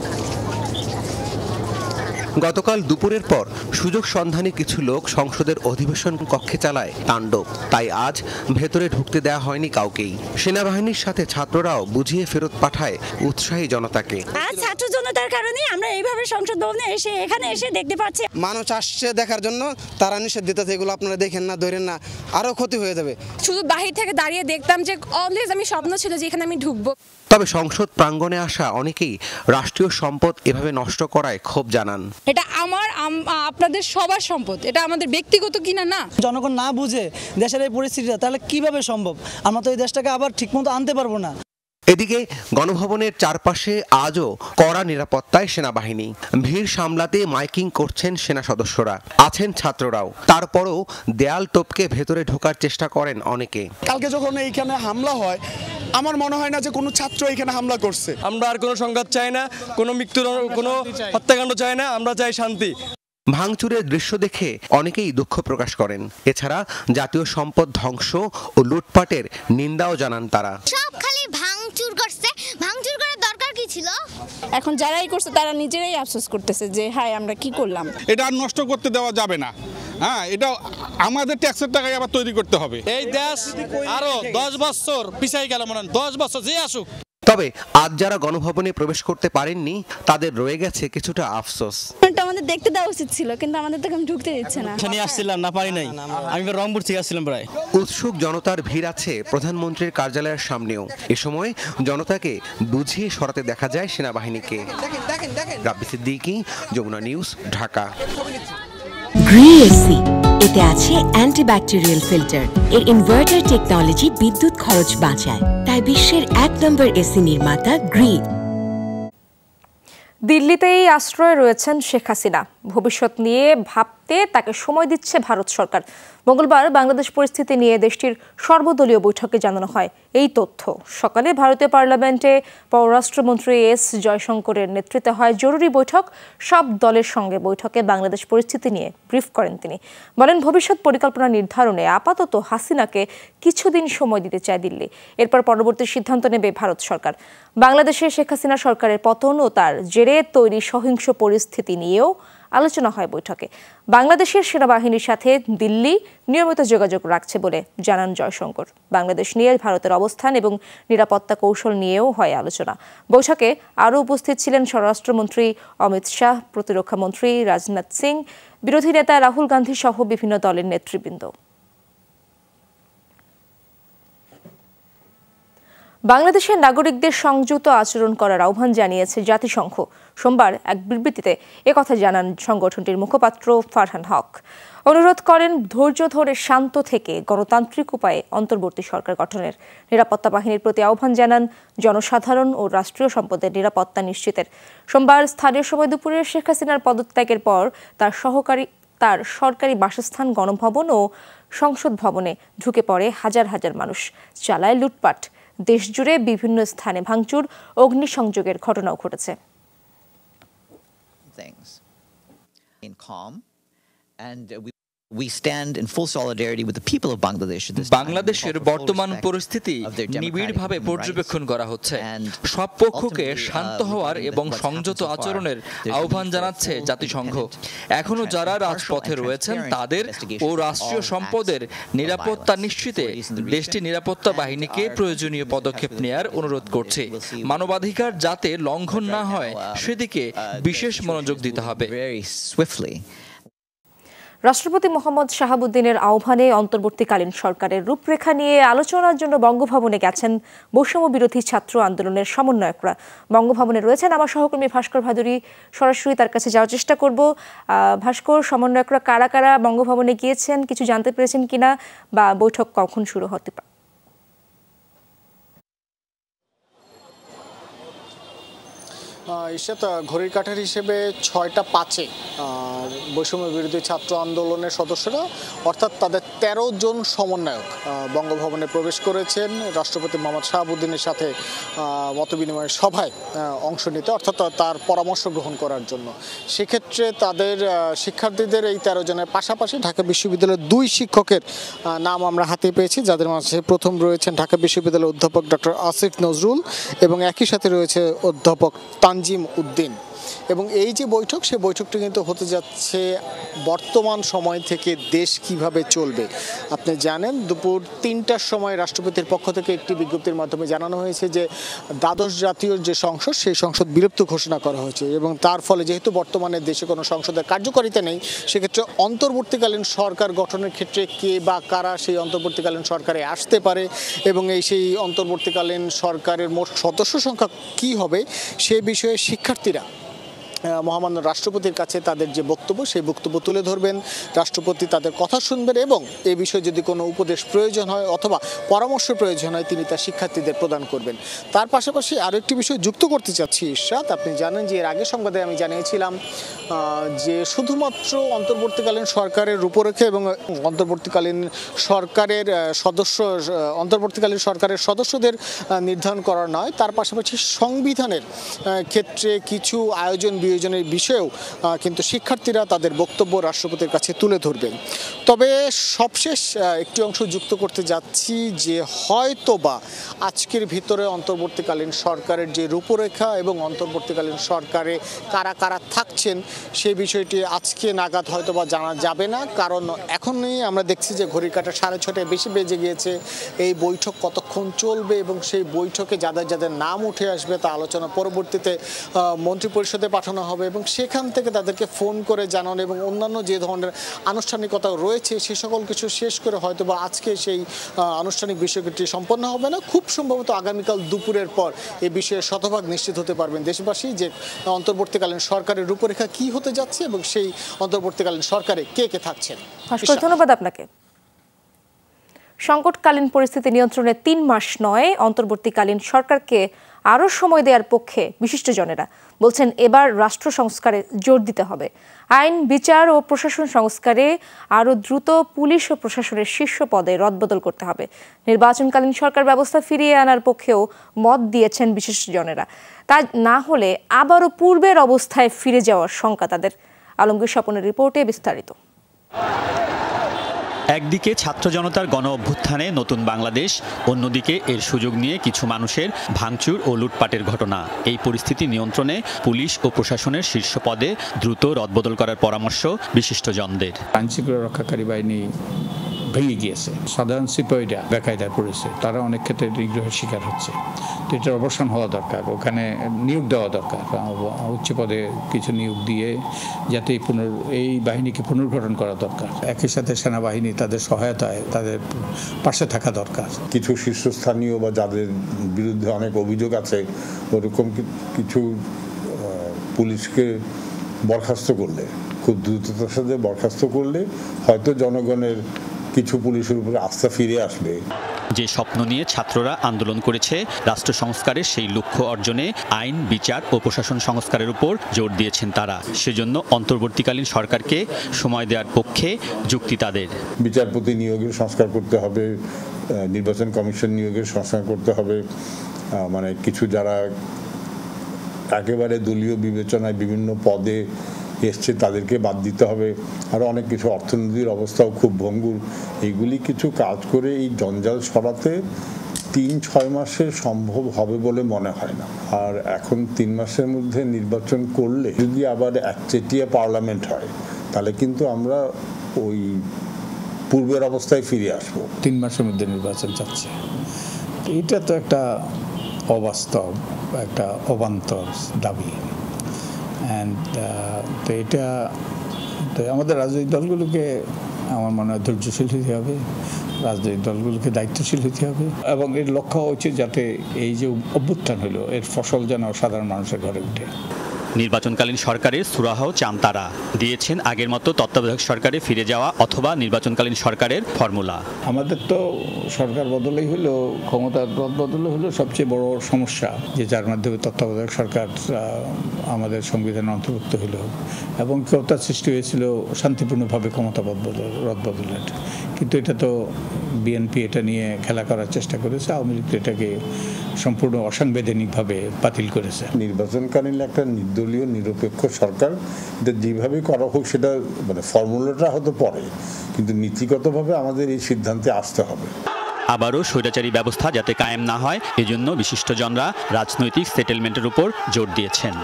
গতকাল দুপুরের পর সুযোগ সন্ধানী কিছু লোক সংসদের অধিবেশন কক্ষে চালায় তাণ্ডব। তাই আজ ভেতরে ঢুকতে দেওয়া হয়নি কাউকেই। সেনাবাহিনীর সাথে ছাত্ররাও বুঝিয়ে ফেরত পাঠায় উৎসাহী জনতাকে। আজ ছাত্র জনতার কারণে আমরা এইভাবে সংসদ ভবনে এখানে এসে দেখতে পাচ্ছি। মানুষ আসছে দেখার জন্য, তারা নিষেধ দিতেছে এগুলো আপনারা দেখেন না, ধরেন না, আরো ক্ষতি হয়ে যাবে। শুধু বাহির থেকে দাঁড়িয়ে দেখতাম যে অলওয়েজ আমি স্বপ্ন ছিল যে এখানে আমি ঢুকবো। তবে সংসদ প্রাঙ্গণে আসা অনেকেই রাষ্ট্রীয় সম্পদ এভাবে নষ্ট করায় ক্ষোভ জানান। এটা আপনাদের সবার সম্পদ, এটা আমাদের ব্যক্তিগত কিনা না। জনগণ না বুঝে দেশের এই পরিস্থিতিটা, তাহলে কিভাবে সম্ভব? আমরা তো এই দেশটাকে আবার ঠিকমতো আনতে পারবো না। এদিকে গণভবনের চারপাশে আজও কড়া নিরাপত্তায় সেনাবাহিনী। ভিড় সামলাতে মাইকিং করছেন সেনা সদস্যরা, আছেন ছাত্ররাও। তারপরও দেয়াল টপকে ভেতরে ঢোকার চেষ্টা করেন অনেকে। কালকে যখন এইখানে হামলা হয়, আমার মনে হয় না যে কোনো ছাত্র এখানে হামলা করছে। আমরা আর কোনো সংঘাত চাই না, কোনো মৃত্যুর, কোনো হত্যাকাণ্ড চাই না, আমরা চাই শান্তি। ভাঙচুরের দৃশ্য দেখে অনেকেই দুঃখ প্রকাশ করেন। এছাড়া জাতীয় সম্পদ ধ্বংস ও লুটপাটের নিন্দাও জানান তারা। সব খালি ভাঙচুর করছে, ভাঙচুর করার দরকার কি ছিল? এখন যারাই করছে তারা নিজেরাই আফসোস করতেছে যে হায় আমরা কি করলাম। এটা আর নষ্ট করতে দেওয়া যাবে না। হ্যাঁ, এটা আমাদের ট্যাক্সের টাকায় আবার তৈরি করতে হবে। এই দেশ আরো 10 বছর পিছাই গেল, মনে 10 বছর যে আসুক। তবে আজ যারা গণভবনে প্রবেশ করতে পারেননি তাদের রয়ে গেছে কিছুটা আফসোস। আমাদের দেখতে দেওয়া উচিত ছিল, কিন্তু আমাদের তো ঢুকতে দিচ্ছে না। এখানে আসছিলাম না, পারি নাই। আমি রংপুর থেকে আসছিলাম প্রায়। উৎসুক জনতার ভিড় আছে প্রধানমন্ত্রীর কার্যালয়ের সামনেও। এ সময় জনতাকে বুঝিয়ে সরাতে দেখা যায় সেনাবাহিনীকে। রাব্বি সিদ্দিকী, যমুনা নিউজ, ঢাকা। গ্রি-এসি, এতে আছে অ্যান্টিব্যাকটেরিয়াল ফিল্টার। এর ইনভার্টার টেকনোলজি বিদ্যুৎ খরচ বাঁচায়, তাই বিশ্বের 1 নম্বর এসি নির্মাতা গ্রি। দিল্লিতেই আশ্রয়ে রয়েছেন শেখ হাসিনা। ভবিষ্যৎ নিয়ে ভাবতে তাকে সময় দিচ্ছে ভারত সরকার। মঙ্গলবার বাংলাদেশ পরিস্থিতি নিয়ে দেশটির সর্বদলীয় বৈঠকে জানানো হয় এই তথ্য। সকালে ভারতীয় পার্লামেন্টে পররাষ্ট্রমন্ত্রী এস জয়শঙ্করের নেতৃত্বে হয় জরুরি বৈঠক। সব দলের সঙ্গে বৈঠকে বাংলাদেশ পরিস্থিতি নিয়ে ব্রিফ করেন তিনি। বলেন, ভবিষ্যৎ পরিকল্পনা নির্ধারণে আপাতত হাসিনাকে কিছুদিন সময় দিতে চায় দিল্লি। এরপর পরবর্তী সিদ্ধান্ত নেবে ভারত সরকার। বাংলাদেশে শেখ হাসিনা সরকারের পতন ও তার জেরে তৈরি সহিংস পরিস্থিতি নিয়েও আলোচনা হয় বৈঠকে। বাংলাদেশের সেনাবাহিনীর সাথে দিল্লি নিয়মিত যোগাযোগ রাখছে বলে জানান জয়শঙ্কর। বাংলাদেশ নিয়ে ভারতের অবস্থান এবং নিরাপত্তা কৌশল নিয়েও হয় আলোচনা। বৈঠকে আরও উপস্থিত ছিলেন স্বরাষ্ট্রমন্ত্রী অমিত শাহ, প্রতিরক্ষামন্ত্রী রাজনাথ সিং, বিরোধী নেতা রাহুল গান্ধী সহ বিভিন্ন দলের নেতৃবৃন্দ। বাংলাদেশের নাগরিকদের সংযত আচরণ করার আহ্বান জানিয়েছে জাতিসংঘ। সোমবার এক বিবৃতিতে একথা জানান সংগঠনটির মুখপাত্র ফারহান হক। অনুরোধ করেন ধৈর্য ধরে শান্ত থেকে গণতান্ত্রিক উপায়ে অন্তর্বর্তী সরকার গঠনের। নিরাপত্তা বাহিনীর প্রতি আহ্বান জানান জনসাধারণ ও রাষ্ট্রীয় সম্পদের নিরাপত্তা নিশ্চিতের। সোমবার স্থানীয় সময় দুপুরে শেখ হাসিনার পদত্যাগের পর তার সরকারি বাসস্থান গণভবন ও সংসদ ভবনে ঢুকে পড়ে হাজার হাজার মানুষ, চালায় লুটপাট। দেশজুড়ে বিভিন্ন স্থানে ভাঙচুর, অগ্নিসংযোগের ঘটনাও ঘটেছে। বাংলাদেশের বর্তমান পরিস্থিতি নিবিড়ভাবে পর্যবেক্ষণ করা হচ্ছে। সব পক্ষকে শান্ত হওয়ার এবং সংযত আচরণের আহ্বান জানাচ্ছে জাতিসংঘ। এখনো যারা রাজপথে রয়েছেন তাদের ও রাষ্ট্রীয় সম্পদের নিরাপত্তা নিশ্চিতে দেশটির নিরাপত্তা বাহিনীকে প্রয়োজনীয় পদক্ষেপ নেয়ার অনুরোধ করছে। মানবাধিকার যাতে লঙ্ঘন না হয় সেদিকে বিশেষ মনোযোগ দিতে হবে। রাষ্ট্রপতি মোহাম্মদ শাহাবুদ্দিনের আহ্বানে অন্তর্বর্তীকালীন সরকারের রূপরেখা নিয়ে আলোচনার জন্য বঙ্গভবনে গেছেন বৈষম্য বিরোধী ছাত্র আন্দোলনের সমন্বয়করা। বঙ্গভবনে রয়েছেন আমার সহকর্মী ভাস্কর ভাদুরী। সরাসরি তার কাছে যাওয়ার চেষ্টা করব। ভাস্কর, সমন্বয়করা কারা কারা বঙ্গভবনে গিয়েছেন, কিছু জানতে পেরেছেন কিনা, বা বৈঠক কখন শুরু হতে পারে? ইশরাত, ঘড়ির কাঁটার হিসেবে 6টা 5-এ বৈষম্য বিরোধী ছাত্র আন্দোলনের সদস্যরা, অর্থাৎ তাদের 13 জন সমন্বয়ক বঙ্গভবনে প্রবেশ করেছেন রাষ্ট্রপতি মোহাম্মদ শাহাবুদ্দিনের সাথে মতবিনিময় সভায় অংশ নিতে, অর্থাৎ তার পরামর্শ গ্রহণ করার জন্য। সেক্ষেত্রে তাদের শিক্ষার্থীদের এই 13 জনের পাশাপাশি ঢাকা বিশ্ববিদ্যালয়ের 2 শিক্ষকের নাম আমরা হাতে পেয়েছি, যাদের মাঝে প্রথম রয়েছেন ঢাকা বিশ্ববিদ্যালয়ের অধ্যাপক ডক্টর আসিফ নজরুল এবং একই সাথে রয়েছে অধ্যাপক তানজিম উদ্দিন। এবং এই যে বৈঠক, সে বৈঠকটি কিন্তু হতে যাচ্ছে বর্তমান সময় থেকে দেশ কিভাবে চলবে। আপনি জানেন দুপুর 3টার সময় রাষ্ট্রপতির পক্ষ থেকে একটি বিজ্ঞপ্তির মাধ্যমে জানানো হয়েছে যে দ্বাদশ জাতীয় যে সংসদ, সেই সংসদ বিলুপ্ত ঘোষণা করা হয়েছে এবং তার ফলে যেহেতু বর্তমানে দেশে কোনো সংসদের কার্যকারিতা নেই, সেক্ষেত্রে অন্তর্বর্তীকালীন সরকার গঠনের ক্ষেত্রে কে বা কারা সেই অন্তর্বর্তীকালীন সরকারে আসতে পারে এবং সেই অন্তর্বর্তীকালীন সরকারের মোট সদস্য সংখ্যা কী হবে, সে বিষয়ে শিক্ষার্থীরা মহামান্য রাষ্ট্রপতির কাছে তাদের যে বক্তব্য, সেই বক্তব্য তুলে ধরবেন। রাষ্ট্রপতি তাদের কথা শুনবেন এবং এ বিষয়ে যদি কোনো উপদেশ প্রয়োজন হয় অথবা পরামর্শ প্রয়োজন হয়, তিনি তা শিক্ষার্থীদের প্রদান করবেন। তার পাশাপাশি আরও একটি বিষয় যুক্ত করতে চাচ্ছি ইশরাত, আপনি জানেন যে এর আগের সংবাদে আমি জানিয়েছিলাম যে শুধুমাত্র অন্তর্বর্তীকালীন সরকারের রূপরেখা এবং অন্তর্বর্তীকালীন সরকারের সদস্যদের নির্ধারণ করা নয়, তার পাশাপাশি সংবিধানের ক্ষেত্রে কিছু আয়োজন বিয়োজনের বিষয়েও কিন্তু শিক্ষার্থীরা তাদের বক্তব্য রাষ্ট্রপতির কাছে তুলে ধরবেন। তবে সবশেষ একটি অংশ যুক্ত করতে যাচ্ছি যে হয়তোবা আজকের ভিতরে অন্তর্বর্তীকালীন সরকারের যে রূপরেখা এবং অন্তর্বর্তীকালীন সরকারে কারা কারা থাকছেন সেই বিষয়টি আজকে নাগাদ হয়তোবা জানা যাবে না, কারণ এখনই আমরা দেখছি যে ঘড়ির কাঁটা 6:30 বেশি বেজে গিয়েছে। এই বৈঠক কতক্ষণ চলবে এবং সেই বৈঠকে যাদের যাদের নাম উঠে আসবে তা আলোচনা পরবর্তীতে মন্ত্রিপরিষদে পাঠানো হবে এবং সেখান থেকে তাদেরকে ফোন করে জানানো এবং অন্যান্য যে ধরনের আনুষ্ঠানিকতা রয়েছে সে সকল কিছু শেষ করে হয়তোবা আজকে সেই আনুষ্ঠানিক বিষয়টি সম্পন্ন হবে না। খুব সম্ভবত আগামীকাল দুপুরের পর এই বিষয়ে শতভাগ নিশ্চিত হতে পারবেন দেশবাসী যে অন্তর্বর্তীকালীন সরকারের রূপরেখা কি হতে যাচ্ছে এবং সেই অন্তর্বর্তীকালীন সরকারে কে কে থাকছেন। ধন্যবাদ আপনাকে। সংকটকালীন পরিস্থিতি নিয়ন্ত্রণে 3 মাস নয়, অন্তর্বর্তীকালীন সরকারকে আরও সময় দেওয়ার পক্ষে বিশিষ্টজনেরা বলছেন এবার রাষ্ট্র সংস্কারে জোর দিতে হবে। আইন, বিচার ও প্রশাসন সংস্কারে আরও দ্রুত পুলিশ ও প্রশাসনের শীর্ষ পদে রদবদল করতে হবে। নির্বাচনকালীন সরকার ব্যবস্থা ফিরিয়ে আনার পক্ষেও মত দিয়েছেন বিশিষ্টজনেরা। তা না হলে আবারও পূর্বের অবস্থায় ফিরে যাওয়ার শঙ্কা তাদের। আলমগীর স্বপনের রিপোর্টে বিস্তারিত। একদিকে ছাত্র জনতার গণ অভ্যুত্থানে নতুন বাংলাদেশ, অন্যদিকে এর সুযোগ নিয়ে কিছু মানুষের ভাঙচুর ও লুটপাটের ঘটনা। এই পরিস্থিতি নিয়ন্ত্রণে পুলিশ ও প্রশাসনের শীর্ষ পদে দ্রুত রদবদল করার পরামর্শ বিশিষ্টজনদের। আইনশৃঙ্খলা রক্ষাকারী বাহিনী ভেঙে গিয়েছে, সাধারণ সিপাহীরা বেকায়দায় পড়েছে, তারা অনেক ক্ষেত্রে নিগ্রহের শিকার হচ্ছে। তো এটার অবসান হওয়া দরকার, ওখানে নিয়োগ দেওয়া দরকার, উচ্চ পদে কিছু নিয়োগ দিয়ে যাতে এই বাহিনীকে পুনর্গঠন করা দরকার। একই সাথে সেনাবাহিনী তাদের সহায়তায় তাদের পাশে থাকা দরকার। কিছু শীর্ষস্থানীয় বা যাদের বিরুদ্ধে অনেক অভিযোগ আছে ওরকম কিছু পুলিশকে বরখাস্ত করলে, খুব দ্রুততার সাথে বরখাস্ত করলে হয়তো জনগণের কিছু পুলিশের উপরে আস্থা ফিরে আসবে। যে স্বপ্ন নিয়ে ছাত্ররা আন্দোলন করেছে, রাষ্ট্র সংস্কারের সেই লক্ষ্য অর্জনে আইন, বিচার ও প্রশাসন সংস্কারের উপর জোর দিয়েছেন তারা। সেজন্য অন্তর্বর্তীকালীন সরকারকে সময় দেওয়ার পক্ষে যুক্তি তাদের। বিচারপতি নিয়োগের সংস্কার করতে হবে, নির্বাচন কমিশন নিয়োগের সংস্কার করতে হবে, মানে কিছু যারা একেবারে দলীয় বিবেচনায় বিভিন্ন পদে এসছে তাদেরকে বাদ দিতে হবে। আর অনেক কিছু, অর্থনীতির অবস্থাও খুব ভঙ্গুর, এইগুলি কিছু কাজ করে এই জঞ্জাল সরাতে 3-6 মাসে সম্ভব হবে বলে মনে হয় না। আর এখন 3 মাসের মধ্যে নির্বাচন করলে যদি আবার একচেটিয়া পার্লামেন্ট হয় তাহলে কিন্তু আমরা ওই পূর্বের অবস্থায় ফিরে আসবো। 3 মাসের মধ্যে নির্বাচন চাচ্ছে, এটা তো একটা অবাস্তব, একটা অবান্তর দাবি। তো এটা আমাদের রাজনৈতিক দলগুলোকে আমার মনে হয় ধৈর্যশীল হতে হবে, রাজনৈতিক দলগুলোকে দায়িত্বশীল হতে হবে এবং এর লক্ষ্য হচ্ছে যাতে এই যে অভ্যুত্থান হলো এর ফসল যেন সাধারণ মানুষের ঘরে উঠে। নির্বাচনকালীন সরকারের সুরাহাও চান তারা, দিয়েছেন আগের মতো তত্ত্বাবধায়ক সরকারে ফিরে যাওয়া অথবা নির্বাচনকালীন সরকারের ফর্মুলা। আমাদের তো সরকার বদলেই হলো, ক্ষমতার বদলে হলো সবচেয়ে বড় সমস্যা, যে যার মাধ্যমে তত্ত্বাবধায়ক সরকার আমাদের সংবিধানে অন্তর্ভুক্ত হলো এবং ক্ষমতার সৃষ্টি হয়েছিল শান্তিপূর্ণভাবে ক্ষমতা রদবদলের। কিন্তু এটা তো বিএনপি এটা নিয়ে খেলা করার চেষ্টা করেছে, আওয়ামী লীগ এটাকে সম্পূর্ণ অসাংবিধানিকভাবে বাতিল করেছে। নির্বাচনকালীন একটা নির্দলীয় নিরপেক্ষ সরকার, এটা যেভাবে করা হোক সেটা মানে ফর্মুলাটা হয়তো পরে, কিন্তু নীতিগতভাবে আমাদের এই সিদ্ধান্তে আসতে হবে। আবারও স্বৈরাচারী ব্যবস্থা যাতে কায়েম না হয় এজন্য বিশিষ্টজনরা রাজনৈতিক সেটেলমেন্টের উপর জোর দিয়েছেন।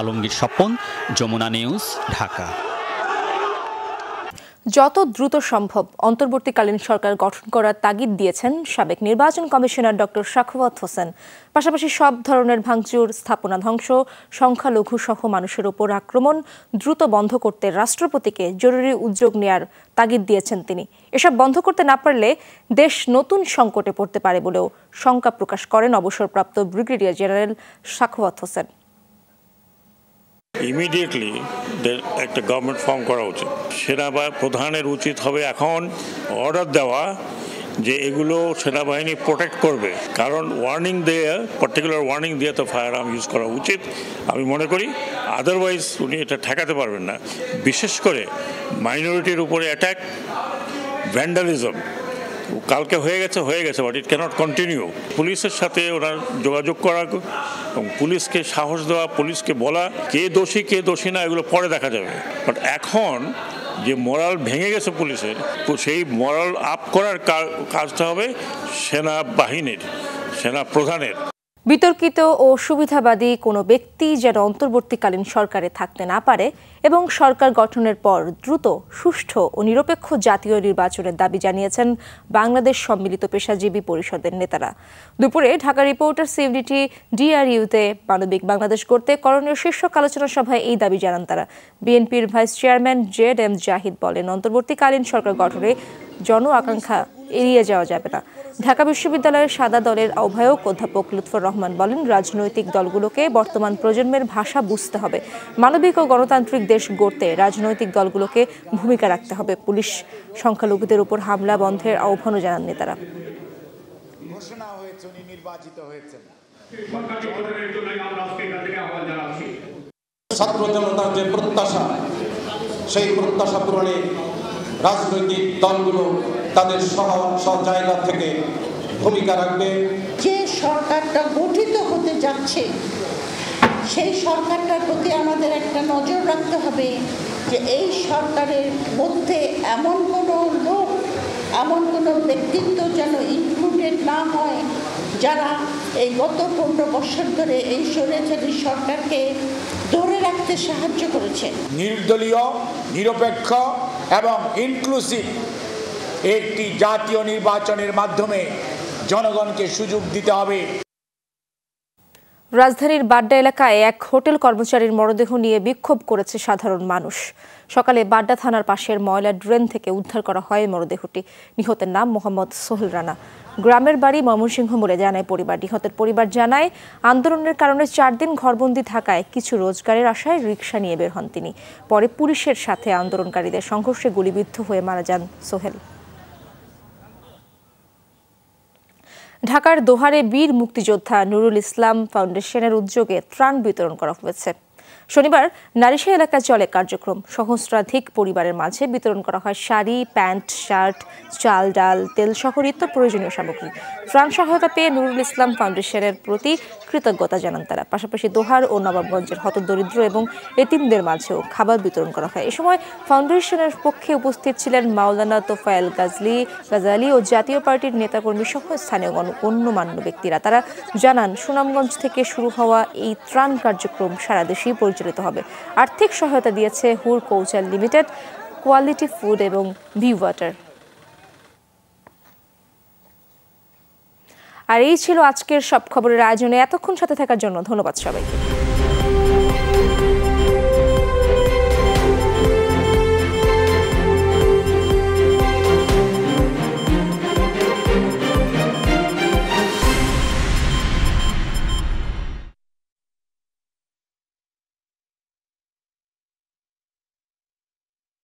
আলমগীর স্বপন, যমুনা নিউজ, ঢাকা। যত দ্রুত সম্ভব অন্তর্বর্তীকালীন সরকার গঠন করার তাগিদ দিয়েছেন সাবেক নির্বাচন কমিশনার ডক্টর সাখাওয়াত হোসেন। পাশাপাশি সব ধরনের ভাঙচুর, স্থাপনা ধ্বংস, সংখ্যালঘু সহ মানুষের ওপর আক্রমণ দ্রুত বন্ধ করতে রাষ্ট্রপতিকে জরুরি উদ্যোগ নেয়ার তাগিদ দিয়েছেন তিনি। এসব বন্ধ করতে না পারলে দেশ নতুন সংকটে পড়তে পারে বলেও শঙ্কা প্রকাশ করেন অবসরপ্রাপ্ত brigadier general Sakhawat Hossain. Immediately একটা গভর্নমেন্ট ফর্ম করা উচিত। সেনাপ্রধানের উচিত হবে এখন অর্ডার দেওয়া যে এগুলো সেনাবাহিনী প্রোটেক্ট করবে, কারণ ওয়ার্নিং দিয়ে, পার্টিকুলার ওয়ার্নিং দিয়ে তো ফায়ার আর্ম ইউজ করা উচিত আমি মনে করি। আদারওয়াইজ উনি এটা ঠেকাতে পারবেন না। বিশেষ করে মাইনরিটির উপরে অ্যাটাক, ভ্যান্ডালিজম কালকে হয়ে গেছে বাট ইট ক্যানট কন্টিনিউ। পুলিশের সাথে ওনার যোগাযোগ করা এবং পুলিশকে সাহস দেওয়া, পুলিশকে বলা কে দোষী না এগুলো পরে দেখা যাবে। বাট এখন যে মোরাল ভেঙে গেছে পুলিশের, সেই মোরাল আপ করার কাজটা হবে সেনাবাহিনীর, সেনা প্রধানের। বিতর্কিত ও সুবিধাবাদী কোনো ব্যক্তি যেন অন্তর্বর্তীকালীন সরকারে থাকতে না পারে এবং সরকার গঠনের পর দ্রুত, সুষ্ঠু ও নিরপেক্ষ জাতীয় নির্বাচনের দাবি জানিয়েছেন বাংলাদেশ সম্মিলিত পেশাজীবী পরিষদের নেতারা। দুপুরে ঢাকা রিপোর্টার্স ইউনিটি ডিআরইউতে মানবিক বাংলাদেশ গড়তে করণীয় শীর্ষক আলোচনা সভায় এই দাবি জানান তারা। বিএনপির ভাইস চেয়ারম্যান জেড.এম. জাহিদ বলেন, অন্তর্বর্তীকালীন সরকার গঠনে জন আকাঙ্ক্ষা এড়িয়ে যাওয়া যাবে না। ঢাকা বিশ্ববিদ্যালয়ের সাদা দলের আহ্বায়ক অধ্যাপক লুৎফর রহমান বলেন, রাজনৈতিক দলগুলোকে বর্তমান প্রজন্মের ভাষা বুঝতে হবে। মানবিক ও গণতান্ত্রিক দেশ গড়তে রাজনৈতিক দলগুলোকে ভূমিকা রাখতে হবে। পুলিশ সংখ্যালঘুদের উপর হামলা বন্ধের আহ্বানও জানান নেতারা। ঘোষণা হয়েছে উনি নির্বাচিত হয়েছেন। ছাত্র জনতার যে প্রত্যাশা, সেই প্রত্যাশা পূরণে রাজনৈতিক দলগুলো তাদের সব জায়গা থেকে ভূমিকা রাখবে। যে সরকারটা গঠিত হতে যাচ্ছে সেই সরকারটার প্রতি আমাদের একটা নজর রাখতে হবে যে এই সরকারের মধ্যে এমন কোনো লোক, এমন কোনো ব্যক্তিত্ব যেন ইনক্লুডেড না হয় যারা এই গত 15 বছর ধরে এই স্বৈরাচারী সরকারকে ধরে রাখতে সাহায্য করেছে। নির্দলীয়, নিরপেক্ষ এবং ইনক্লুসিভ একটি জাতীয় নির্বাচনের মাধ্যমে জনগণকে সুযোগ দিতে হবে। রাজধানীর বাড্ডা এলাকায় এক হোটেল কর্মচারীর মরদেহ নিয়ে বিক্ষোভ করেছে সাধারণ মানুষ। সকালে বাড্ডা থানার পাশের ময়লা ড্রেন থেকে উদ্ধার করা হয় মরদেহটি। নিহতের নাম মোহাম্মদ সোহেল রানা। গ্রামের বাড়ি ময়মনসিংহ বলে জানায় পরিবার। নিহতের পরিবার জানায়, আন্দোলনের কারণে 4 দিন ঘরবন্দি থাকায় কিছু রোজগারের আশায় রিকশা নিয়ে বের হন তিনি। পরে পুলিশের সাথে আন্দোলনকারীদের সংঘর্ষে গুলিবিদ্ধ হয়ে মারা যান সোহেল। ঢাকার দোহারে বীর মুক্তিযোদ্ধা নুরুল ইসলাম ফাউন্ডেশনের উদ্যোগে ত্রাণ বিতরণ করা হয়েছে। শনিবার নারিশা এলাকায় চলে কার্যক্রম। সহস্রাধিক পরিবারের মাঝে বিতরণ করা হয় শাড়ি, প্যান্ট, শার্ট, চাল, ডাল, তেল সহ নিত্য প্রয়োজনীয় সামগ্রী। ত্রাণ সহায়তা পেয়ে নুরুল ইসলাম ফাউন্ডেশনের প্রতি কৃতজ্ঞতা জানান তারা। পাশাপাশি দোহার ও নবাবগঞ্জের হতদরিদ্র এবং এতিমদের মাঝেও খাবার বিতরণ করা হয়। এ সময় ফাউন্ডেশনের পক্ষে উপস্থিত ছিলেন মাওলানা তোফায়েল গাজী ও জাতীয় পার্টির নেতাকর্মী সহ স্থানীয় গণ্যমান্য ব্যক্তিরা। তারা জানান, সুনামগঞ্জ থেকে শুরু হওয়া এই ত্রাণ কার্যক্রম সারা দেশেই পরিচালিত হবে। আর্থিক সহায়তা দিয়েছে হুর কৌচাল লিমিটেড, কোয়ালিটি ফুড এবং বি ওয়াটার। আর এই ছিল আজকের সব খবরের আয়োজনে। এতক্ষণ সাথে থাকার জন্য ধন্যবাদ সবাইকে।